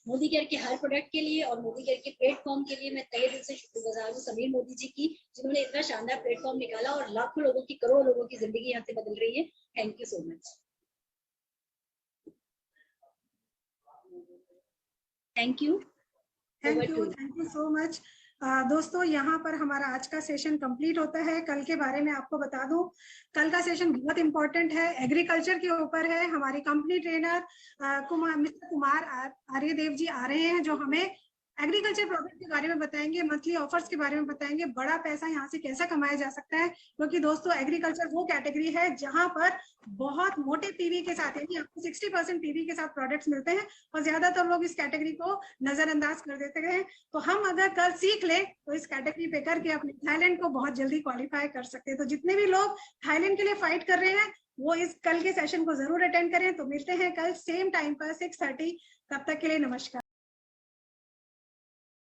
मोदी केयर के हर प्रोडक्ट के लिए, और मोदी केयर के प्लेटफॉर्म के लिए मैं तहे दिल से शुक्रगुजार हूँ समीर मोदी जी की, जिन्होंने इतना शानदार प्लेटफॉर्म निकाला और लाखों लोगों की, करोड़ों लोगों की जिंदगी यहाँ से बदल रही है। Thank you so much. Thank you so much. दोस्तों यहाँ पर हमारा आज का सेशन कंप्लीट होता है। कल के बारे में आपको बता दूं, कल का सेशन बहुत इंपॉर्टेंट है, एग्रीकल्चर के ऊपर है। हमारी company trainer mister Kumar Aryadev ji आ रहे हैं, जो हमें एग्रीकल्चर प्रोडक्ट के बारे में बताएंगे, मंथली ऑफर्स के बारे में बताएंगे, बड़ा पैसा यहाँ से कैसे कमाया जा सकता है। क्योंकि दोस्तों एग्रीकल्चर वो कैटेगरी है जहां पर बहुत मोटे पीवी के साथ, यानी आपको 60% पीवी के साथ प्रोडक्ट्स मिलते हैं, और ज्यादातर लोग इस कैटेगरी को नजरअंदाज कर देते हैं। तो हम अगर कल सीख ले तो इस कैटेगरी पे करके अपने थाईलैंड को बहुत जल्दी क्वालिफाई कर सकते हैं। तो जितने भी लोग थाईलैंड के लिए फाइट कर रहे हैं वो इस कल के सेशन को जरूर अटेंड करें। तो मिलते हैं कल सेम टाइम पर 6:30। तब तक के लिए नमस्कार।